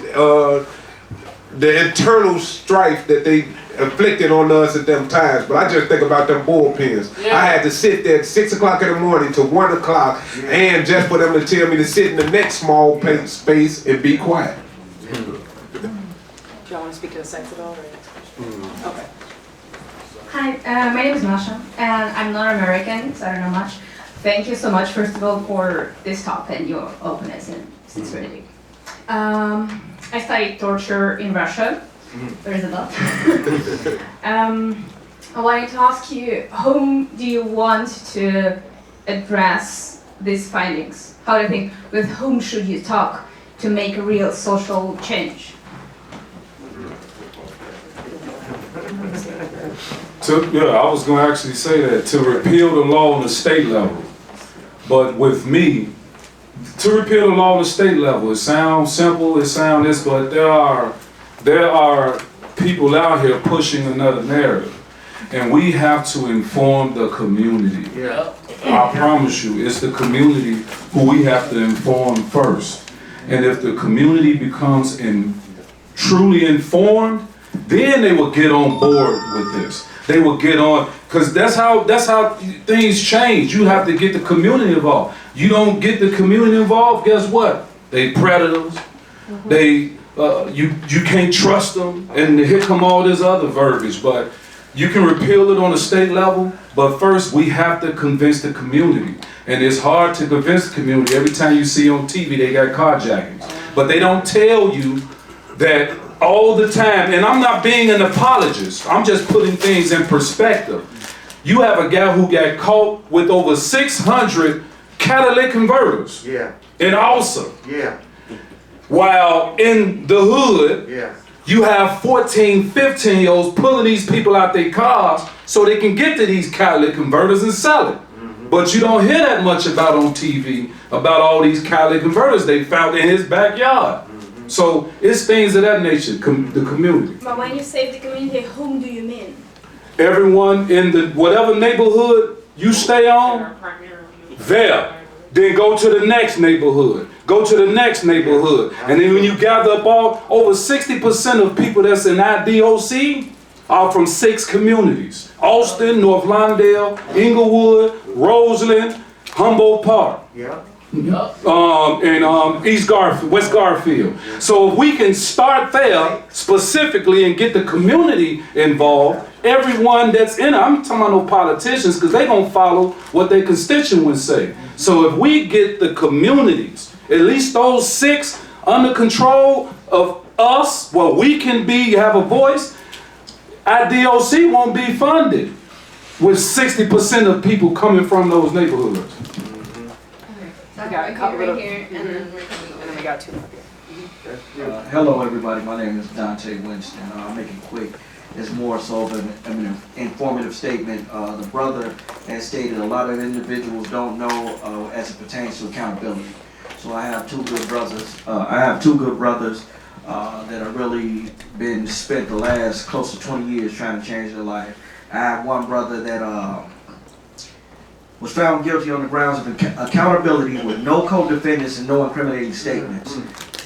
the internal strife that they inflicted on us at them times. But I just think about them bullpens. I had to sit there at 6 o'clock in the morning to 1 o'clock, and just for them to tell me to sit in the next small space and be quiet. Do y'all want to speak to the sites at all? Okay. Hi, my name is Masha, and I'm not American, so I don't know much. Thank you so much, first of all, for this talk and your openness and sincerity. I studied torture in Russia. There is a lot. I wanted to ask you, whom do you want to address these findings? How do you think, with whom should you talk to make a real social change? I was going to actually say that, to repeal the law on the state level. But with me, to repeal the law on the state level, it sounds simple, it sounds this, but there are people out here pushing another narrative. And we have to inform the community. I promise you, it's the community who we have to inform first. And if the community becomes truly informed, then they will get on board with this. They will get on, because that's how things change. You have to get the community involved. You don't get the community involved, guess what? They predators. They you can't trust them, and here come all this other verbiage. But you can repeal it on a state level, but first we have to convince the community. And it's hard to convince the community. Every time you see on TV, they got carjackings. But they don't tell you that all the time, and I'm not being an apologist, I'm just putting things in perspective. You have a guy who got caught with over 600 catalytic converters in Tulsa. While in the hood, you have 14, 15-year-olds pulling these people out their cars so they can get to these catalytic converters and sell it. But you don't hear that much about on TV, about all these catalytic converters they found in his backyard. So it's things of that nature, the community. But when you say the community, whom do you mean? Everyone in the whatever neighborhood you stay on, there. Then go to the next neighborhood. Go to the next neighborhood. And then when you gather up over 60% of people that's in IDOC are from 6 communities. Austin, North Lawndale, Inglewood, Roseland, Humboldt Park. And East Garfield, West Garfield. So if we can start there specifically and get the community involved, everyone that's in it, I'm talking about no politicians because they're going to follow what their constituents say. So if we get the communities, at least those 6 under control of us, where we can have a voice, IDOC won't be funded with 60% of people coming from those neighborhoods. I got a couple right here, and then we got 2 more here. Hello everybody, my name is Dante Winston. I'll make it quick. It's more so of an informative statement. The brother has stated a lot of individuals don't know as it pertains to accountability. So I have 2 good brothers. That have really been spent the last close to 20 years trying to change their life. I have one brother that was found guilty on the grounds of accountability with no co-defendants and no incriminating statements.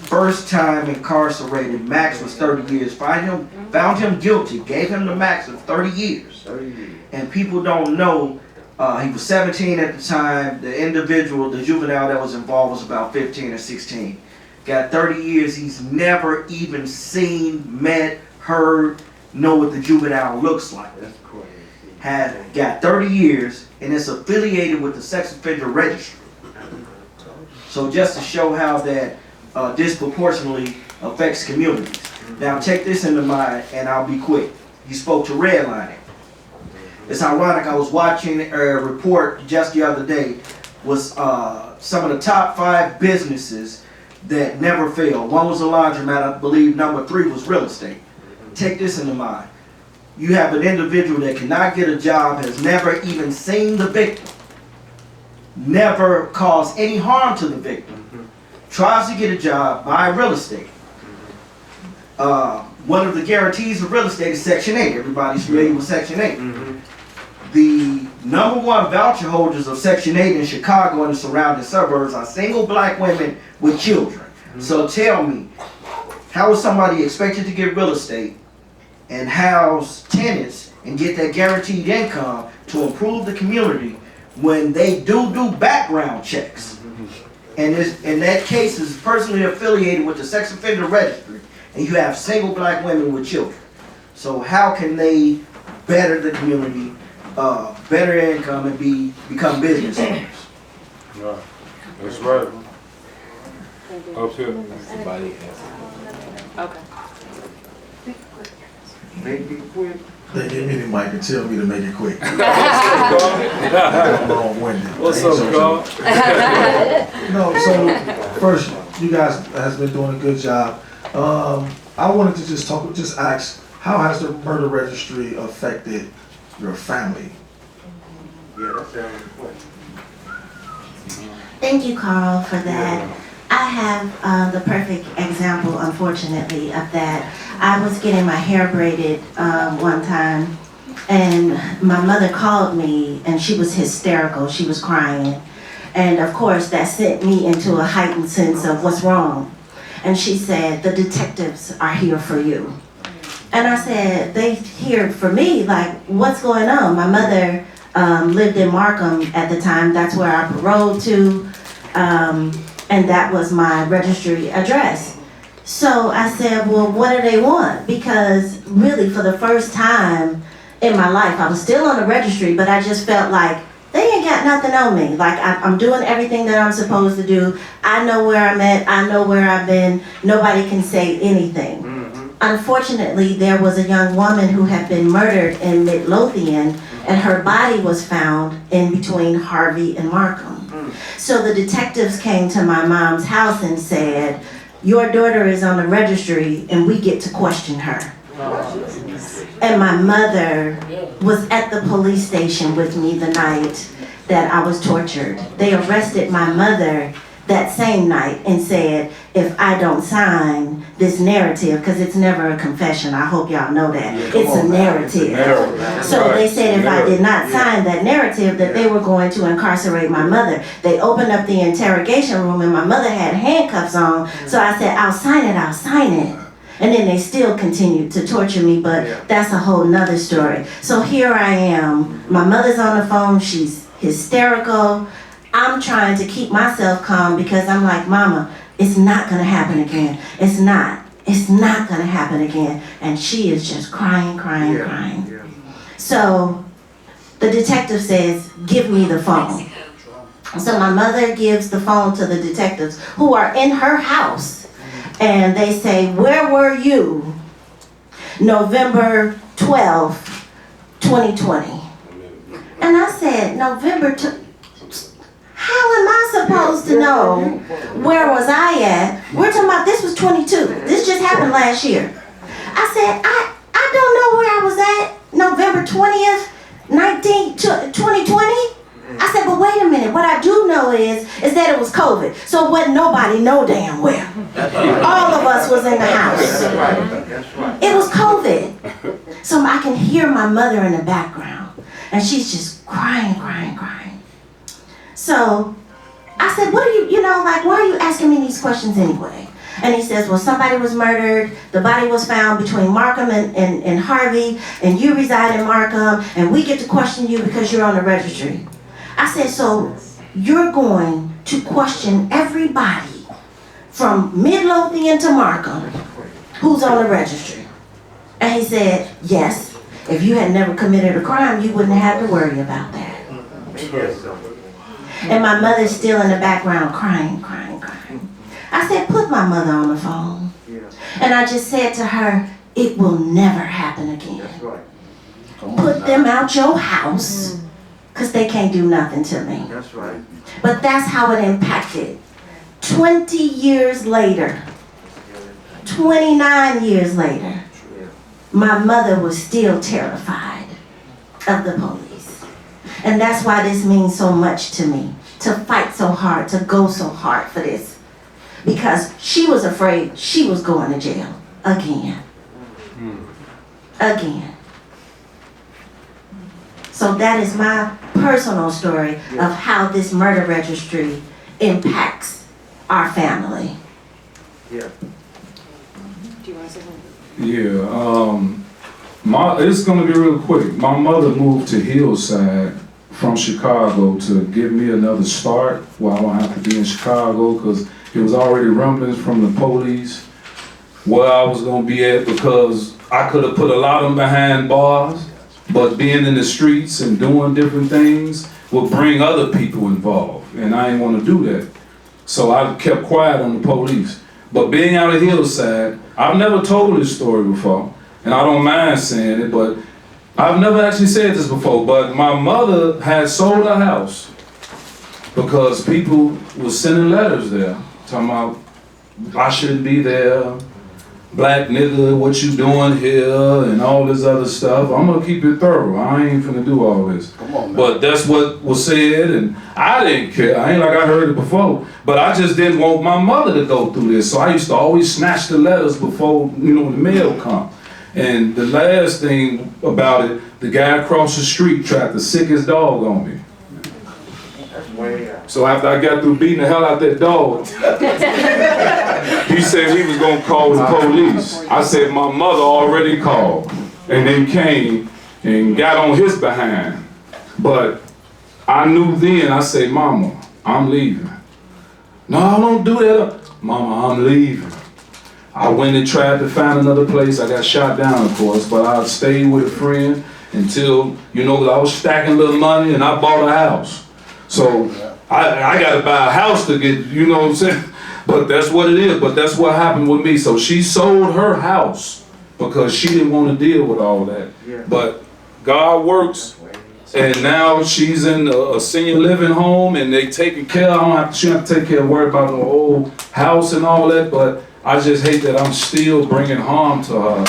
First time incarcerated, max was 30 years. Found him guilty, gave him the max of 30 years. And people don't know, he was 17 at the time. The individual, the juvenile that was involved was about 15 or 16. Got 30 years, he's never even seen, met, heard, know what the juvenile looks like. Got 30 years, and it's affiliated with the Sex Offender Registry. So just to show how that disproportionately affects communities. Now take this into mind, and I'll be quick. You spoke to redlining. It's ironic, I was watching a report just the other day, was some of the top 5 businesses that never fail. One was a laundromat, I believe number 3 was real estate. Take this into mind. You have an individual that cannot get a job, has never even seen the victim, never caused any harm to the victim, tries to get a job, buy real estate. One of the guarantees of real estate is Section 8. Everybody's familiar with Section 8. The number 1 voucher holders of Section 8 in Chicago and the surrounding suburbs are single black women with children. So tell me, how is somebody expected to get real estate and house tenants and get that guaranteed income to improve the community when they do background checks? And in that case is personally affiliated with the Sex Offender Registry, and you have single black women with children. So how can they better the community, better income, and become business owners? Right. That's right. Up here. Okay. Make it quick. They give me the mic and tell me to make it quick. I'm long-winded. What's up, Carl? So first, you guys has been doing a good job. I wanted to just ask, how has the murder registry affected your family? Yeah, that's the question. Thank you, Carl, for that. I have the perfect example, unfortunately, of that. I was getting my hair braided one time, and my mother called me, and she was hysterical. She was crying. And of course, that sent me into a heightened sense of what's wrong. And she said, the detectives are here for you. And I said, they here for me? Like, what's going on? My mother lived in Markham at the time. That's where I paroled to. And that was my registry address. So I said, well, what do they want? Because really, for the first time in my life, I was still on the registry, but I just felt like they ain't got nothing on me. Like, I'm doing everything that I'm supposed to do. I know where I'm at. I know where I've been. Nobody can say anything. Unfortunately, there was a young woman who had been murdered in Midlothian, and her body was found in between Harvey and Markham. So the detectives came to my mom's house and said, your daughter is on the registry and we get to question her. And my mother was at the police station with me the night that I was tortured. They arrested my mother that same night and said, if I don't sign this narrative, because it's never a confession, I hope y'all know that, it's a narrative. So they said if I did not sign that narrative, that they were going to incarcerate my mother. They opened up the interrogation room and my mother had handcuffs on, so I said, I'll sign it, I'll sign it. And then they still continued to torture me, but that's a whole nother story. So here I am, my mother's on the phone, she's hysterical. I'm trying to keep myself calm because I'm like, Mama, it's not gonna happen again. It's not gonna happen again. And she is just crying. So the detective says, give me the phone. So my mother gives the phone to the detectives who are in her house. And they say, where were you November 12, 2020? And I said, how am I supposed to know where was I at? We're talking about this was 22. This just happened last year. I said, I don't know where I was at November 20th, 2020. I said, but wait a minute, what I do know is that it was COVID. So what nobody know damn well. All of us was in the house. It was COVID. So I can hear my mother in the background. And she's just crying. So I said, what are you, why are you asking me these questions anyway? And he says, well, somebody was murdered. The body was found between Markham and Harvey. And you reside in Markham. And we get to question you because you're on the registry. I said, so you're going to question everybody from Midlothian to Markham who's on the registry? And he said, yes. If you had never committed a crime, you wouldn't have to worry about that. And my mother's still in the background crying. I said, put my mother on the phone. And I just said to her, it will never happen again. Put them out your house. Because they can't do nothing to me. That's right. But that's how it impacted. 20 years later, 29 years later, my mother was still terrified of the police. And that's why this means so much to me, to fight so hard, to go so hard for this. Because she was afraid she was going to jail again. Again. So that is my personal story of how this murder registry impacts our family. Do you want to say something? It's gonna be real quick. My mother moved to Hillside from Chicago to give me another start while I don't have to be in Chicago because it was already rumblings from the police where I was gonna be at because I could have put a lot of them behind bars. But being in the streets and doing different things will bring other people involved. And I didn't want to do that. So I kept quiet on the police. But being out of Hillside, I've never told this story before. And I don't mind saying it, but I've never actually said this before. But my mother had sold her house because people were sending letters there talking about I shouldn't be there. Black nigga, what you doing here, and all this other stuff. I'm gonna keep it thorough. I ain't finna do all this. Come on, man. But that's what was said, and I didn't care. I ain't like I heard it before. But I just didn't want my mother to go through this. So I used to always snatch the letters before, the mail come. And the last thing about it, the guy across the street tried to sick his dog on me. So after I got through beating the hell out that dog, he said he was gonna call the police. I said my mother already called and then came and got on his behind. But I knew then, I said, Mama, I'm leaving. No, don't do that. Mama, I'm leaving. I went and tried to find another place. I got shot down, of course, but I stayed with a friend until, I was stacking a little money and I bought a house. So I got to buy a house to get, what I'm saying? But that's what it is. But that's what happened with me. So she sold her house because she didn't want to deal with all that. But God works. And now she's in a senior living home and they taking care. She don't have to take care of worry about the old house and all that. But I just hate that I'm still bringing harm to her,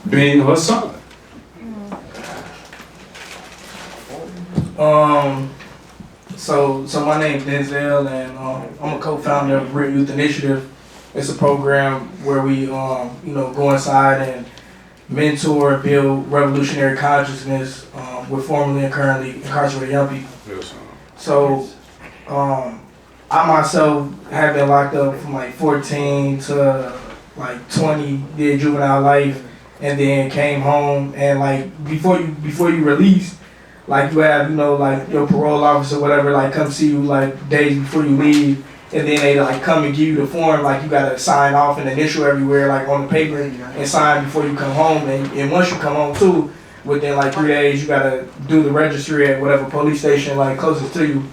being her son. So my name's Denzel, and I'm a co-founder of Real Youth Initiative. It's a program where we, go inside and mentor, build revolutionary consciousness with formerly and currently incarcerated young people. Yes, So, I myself have been locked up from like 14 to like 20, did juvenile life, and then came home. And like before you release, like you have like your parole officer, whatever, like come see you like days before you leave, and then they like come and give you the form, like you gotta sign off and initial everywhere, like on the paper, and sign before you come home. And once you come home too, within like 3 days, you gotta do the registry at whatever police station like closest to you.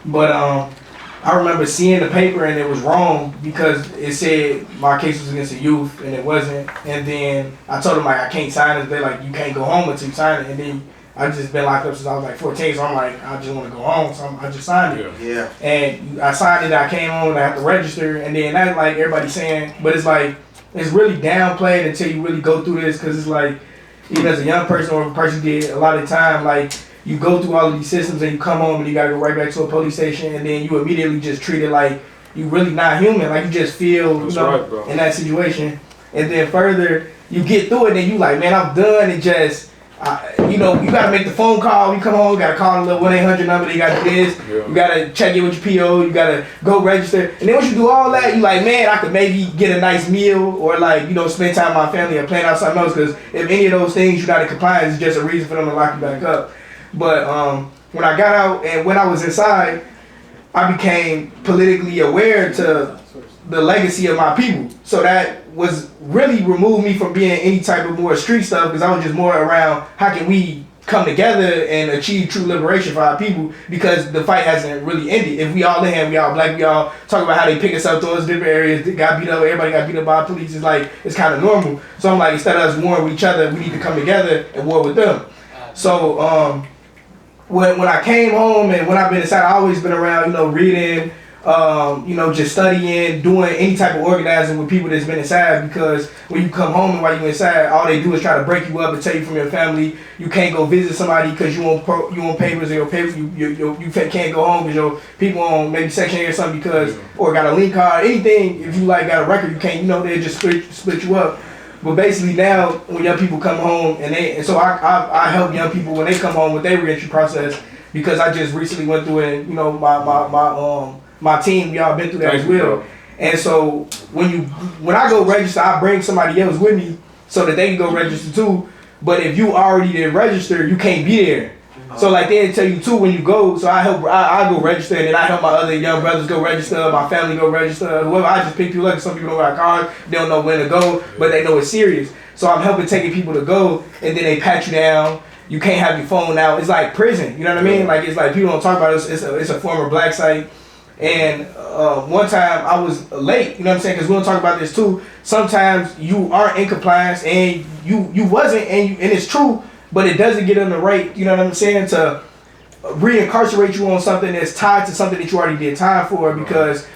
But I remember seeing the paper and it was wrong because it said my case was against a youth and it wasn't. And then I told them like I can't sign it. They like you can't go home until you sign it. And then I just been locked up since I was like 14, so I'm like I just want to go home, so I just signed it. Yeah. And I signed it. I came home and I had to register. And then that's like everybody saying, but it's like it's really downplayed until you really go through this, because it's like even as a young person or a person did a lot of time, like you go through all of these systems and you come home and you gotta go right back to a police station, and then you immediately just treat it like you really not human, like you just feel right, in that situation. And then further you get through it and you like, man, I'm done. And just you gotta make the phone call. You come home, you gotta call the little 1-800 number. You gotta do this. Yeah. You gotta check in with your PO. You gotta go register. And then once you do all that, you like, man, I could maybe get a nice meal or like spend time with my family or plan out something else. Because if any of those things you're not in compliance, it's just a reason for them to lock you back up. But when I got out and when I was inside, I became politically aware to the legacy of my people. So that was really removed me from being any type of more street stuff, because I was just more around how can we come together and achieve true liberation for our people, because the fight hasn't really ended. If we all in here, we all black, we all talk about how they pick us up, throw us different areas, got beat up, everybody got beat up by police, it's like, it's kind of normal. So I'm like, instead of us warring with each other, we need to come together and war with them. So when I came home and when I've been inside, I always been around, reading, just studying, doing any type of organizing with people that's been inside, because when you come home and while you're inside, all they do is try to break you up and tell you from your family you can't go visit somebody because you on papers, or your papers, you can't go home because your people on maybe Section 8 or something, because or got a link card, anything. If you like got a record, you can't, they just split you up. But basically now, when young people come home and so I help young people when they come home with their reentry process, because I just recently went through it, and my team, we all been through that as well. And so when I go register, I bring somebody else with me so that they can go register too. But if you already did register, you can't be there. So like they tell you too when you go. So I go register, and then I help my other young brothers go register, my family go register, whoever. I just pick people up. Some people don't got cars, they don't know when to go, but they know it's serious. So I'm helping taking people to go, and then they pat you down. You can't have your phone out. It's like prison. You know what I mean? Like it's like people don't talk about it. It's a former black site. And one time I was late, you know what I'm saying? Because we don't talk about this too. Sometimes you aren't in compliance and you wasn't, and it's true, but it doesn't get on the right, you know what I'm saying, to reincarcerate you on something that's tied to something that you already did time for, because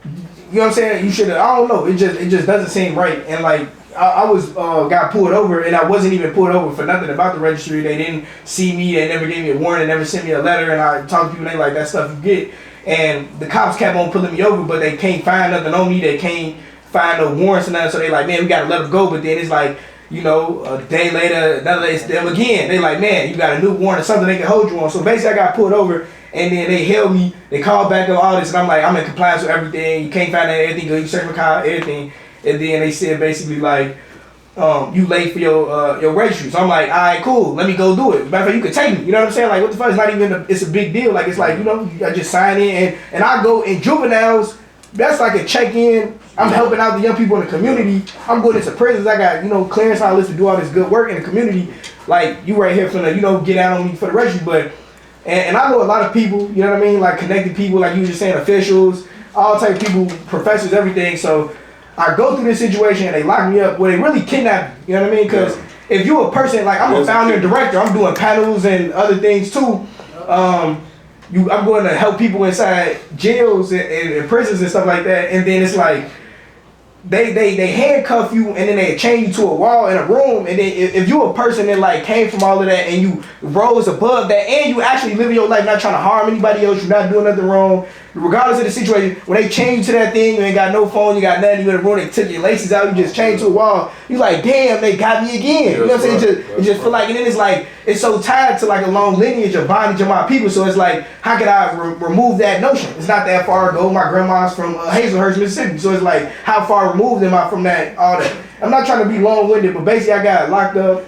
you know what I'm saying, you should have, I don't know, it just doesn't seem right. And like I was got pulled over, and I wasn't even pulled over for nothing about the registry. They didn't see me, they never gave me a warning, they never sent me a letter, and I talked to people, they like, that stuff you get. And the cops kept on pulling me over, but they can't find nothing on me. They can't find no warrants or nothing. So they like, man, we gotta let them go. But then it's like, a day later, another day, it's them again. They like, man, you got a new warrant or something they can hold you on. So basically, I got pulled over, and then they held me. They called back on all this, and I'm like, I'm in compliance with everything. You can't find anything, you search my car, everything. And then they said basically like, you late for your registry. So I'm like, all right, cool, let me go do it. Matter of fact, you can take me. You know what I'm saying? Like, what the fuck? It's not even it's a big deal. Like, it's like, I just sign in, and I go in juveniles. That's like a check-in. I'm helping out the young people in the community. I'm going into prisons. I got, clearance on list to do all this good work in the community. Like, you right here finna, get out on me for the registry. But, and I know a lot of people, you know what I mean? Like, connected people, like you were just saying, officials, all type of people, professors, everything. So I go through this situation and they lock me up. Well, they really kidnap me, you know what I mean? Because if you're a person, like I'm a founder and director, I'm doing panels and other things too. I'm going to help people inside jails and prisons and stuff like that. And then it's like, they handcuff you and then they chain you to a wall in a room, and then if you a person that like came from all of that and you rose above that and you actually living your life not trying to harm anybody else, you're not doing nothing wrong, regardless of the situation, when they chain you to that thing, you ain't got no phone, you got nothing, you in a room, they took your laces out, you just chained to a wall, you like, damn, they got me again. You know what I'm saying? It just feel like, and then it's like, it's so tied to like a long lineage of bondage of my people, so it's like, how could I remove that notion? It's not that far ago. My grandma's from Hazelhurst, Mississippi, so it's like, how far removed am I from that, all that? I'm not trying to be long-winded, but basically I got locked up.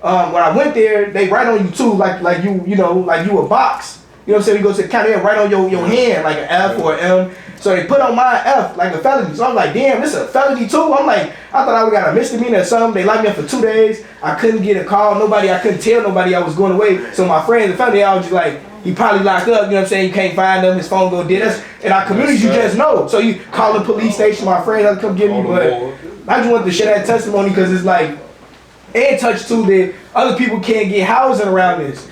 When I went there, they write on you too, like you know, like you a box. You know what I'm saying? You go to the county and write on your hand, like an F or an M. So they put on my F, like a felony. So I'm like, damn, this is a felony too? I'm like, I thought I would got a misdemeanor or something. They locked me up for 2 days. I couldn't get a call. I couldn't tell nobody I was going away. So my friends, the family, I was just like, he probably locked up, you know what I'm saying? You can't find him, his phone go dead. That's in our communities, you just know. So you call the police station, my friends have to come get me, but I just wanted to share that testimony because it's like, and touch too that other people can't get housing around this.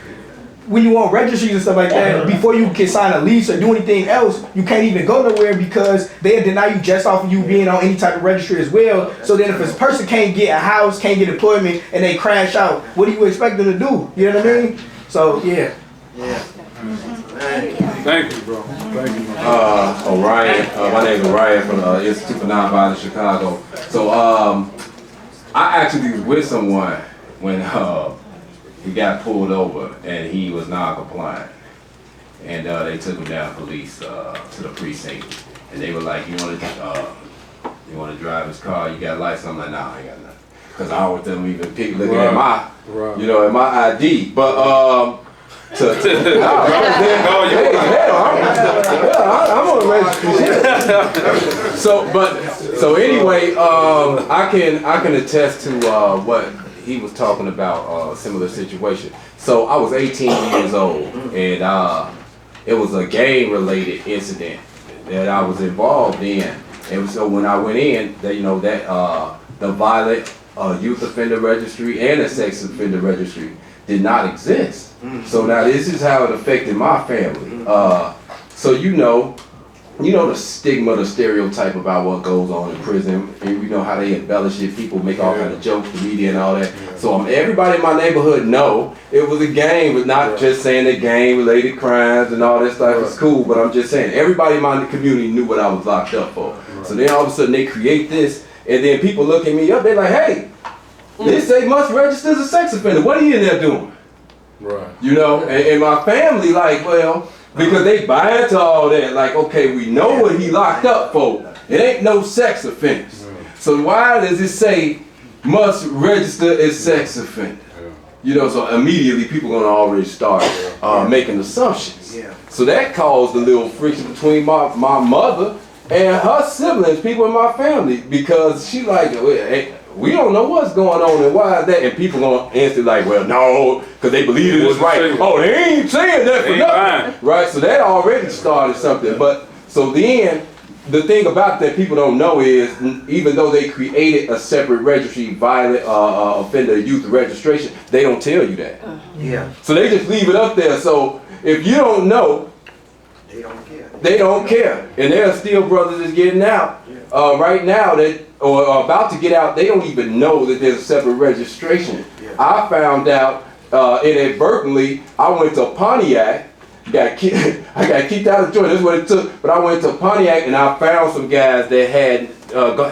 When you want registries and stuff like that, before you can sign a lease or do anything else, you can't even go nowhere because they deny you just off of you being on any type of registry as well. So then if a person can't get a house, can't get employment, and they crash out, what do you expect them to do? You know what I mean? So, yeah. Thank you, bro. Thank you. Orion. My name is Orion from the Institute for Nonviolence Chicago. So, I actually was with someone when he got pulled over and he was non-compliant, and they took him down police to the precinct, and they were like, you want to drive his car, you got a license? I'm like, nah, I ain't got nothing, because I don't want them even looking at my you know, at my ID. But I'm on registry. So anyway, I can attest to what he was talking about, a similar situation. So I was 18 years old, and it was a gang-related incident that I was involved in. And so when I went in, that, you know, that the violent youth offender registry and the sex offender registry did not exist. So now this is how it affected my family. So you know the stigma, the stereotype about what goes on in prison. And you know how they embellish it. People make all kind of jokes, the media and all that. So everybody in my neighborhood know it was a gang, but not just saying that gang-related crimes and all that stuff is cool. But I'm just saying everybody in my community knew what I was locked up for. So then all of a sudden they create this, and then people look at me up. They're like, hey, this say must register as a sex offender. What are you in there doing? Right. You know, and my family like, well, because they buy into all that, like, okay, we know what he locked up for. It ain't no sex offense. So why does it say must register as sex offender? You know, so immediately people gonna already start making assumptions. So that caused a little friction between my mother and her siblings, people in my family, because she like, hey, we don't know what's going on and why is that, and people gonna answer like, well, no, because they believe it is right. Oh, they ain't saying that for nothing, right? So that already started something. But so then the thing about that people don't know is, even though they created a separate registry, violent offender youth registration, they don't tell you that. So they just leave it up there. So if you don't know, they don't care. And there are still brothers that's getting out right now that, or about to get out, they don't even know that there's a separate registration. I found out inadvertently. I went to Pontiac, I got kicked out of Georgia, that's what it took, but I went to Pontiac and I found some guys that had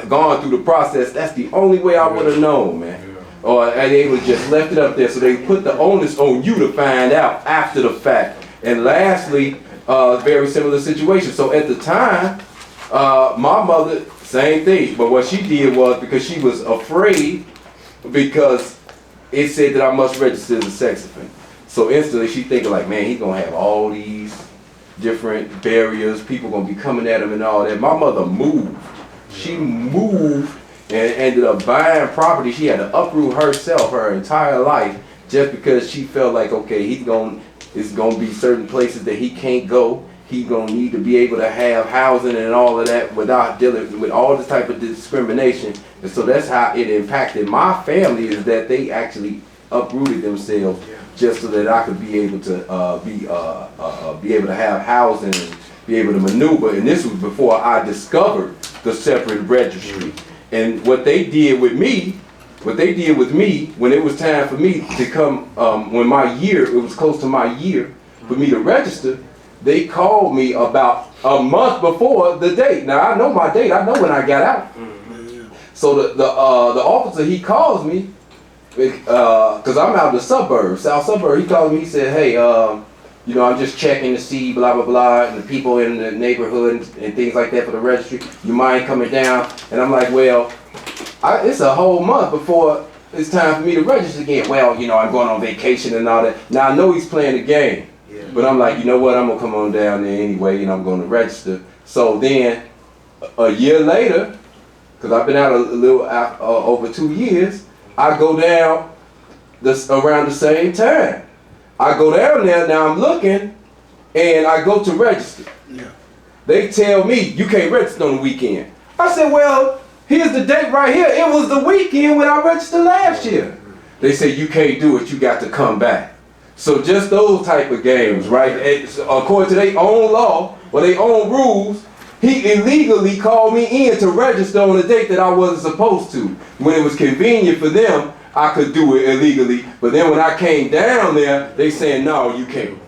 gone through the process. That's the only way I would have known, man. Or they would just left it up there, so they put the onus on you to find out after the fact. And lastly, very similar situation. So at the time, my mother, same thing, but what she did was, because she was afraid, because it said that I must register as a sex offender. So instantly she thinking like, man, he's gonna have all these different barriers, people gonna be coming at him and all that. My mother moved. She moved and ended up buying property. She had to uproot herself her entire life just because she felt like, okay, it's gonna be certain places that he can't go. He's gonna need to be able to have housing and all of that without dealing with all this type of discrimination. And so that's how it impacted my family, is that they actually uprooted themselves just so that I could be able to be able to have housing and be able to maneuver. And this was before I discovered the separate registry. And what they did with me, when it was time for me to come, when it was close to my year for me to register, they called me about a month before the date. Now I know my date, I know when I got out. So the officer, he calls me, because I'm out in the suburbs, south suburb. He called me, he said, hey, you know, I'm just checking to see blah, blah, blah, and the people in the neighborhood and things like that for the registry. You mind coming down? And I'm like, well, it's a whole month before it's time for me to register again. Well, you know, I'm going on vacation and all that. Now I know he's playing the game, but I'm like, you know what? I'm gonna come on down there anyway, and I'm gonna register. So then, a year later, because I've been out a little over 2 years, I go down around the same time. I go down there, now I'm looking, and I go to register. They tell me, you can't register on the weekend. I said, well, here's the date right here. It was the weekend when I registered last year. They say, you can't do it, you got to come back. So just those type of games, right? According to their own law, or their own rules, he illegally called me in to register on a date that I wasn't supposed to. When it was convenient for them, I could do it illegally. But then when I came down there, they saying, no, you can't.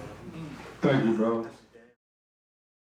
Thank you, bro.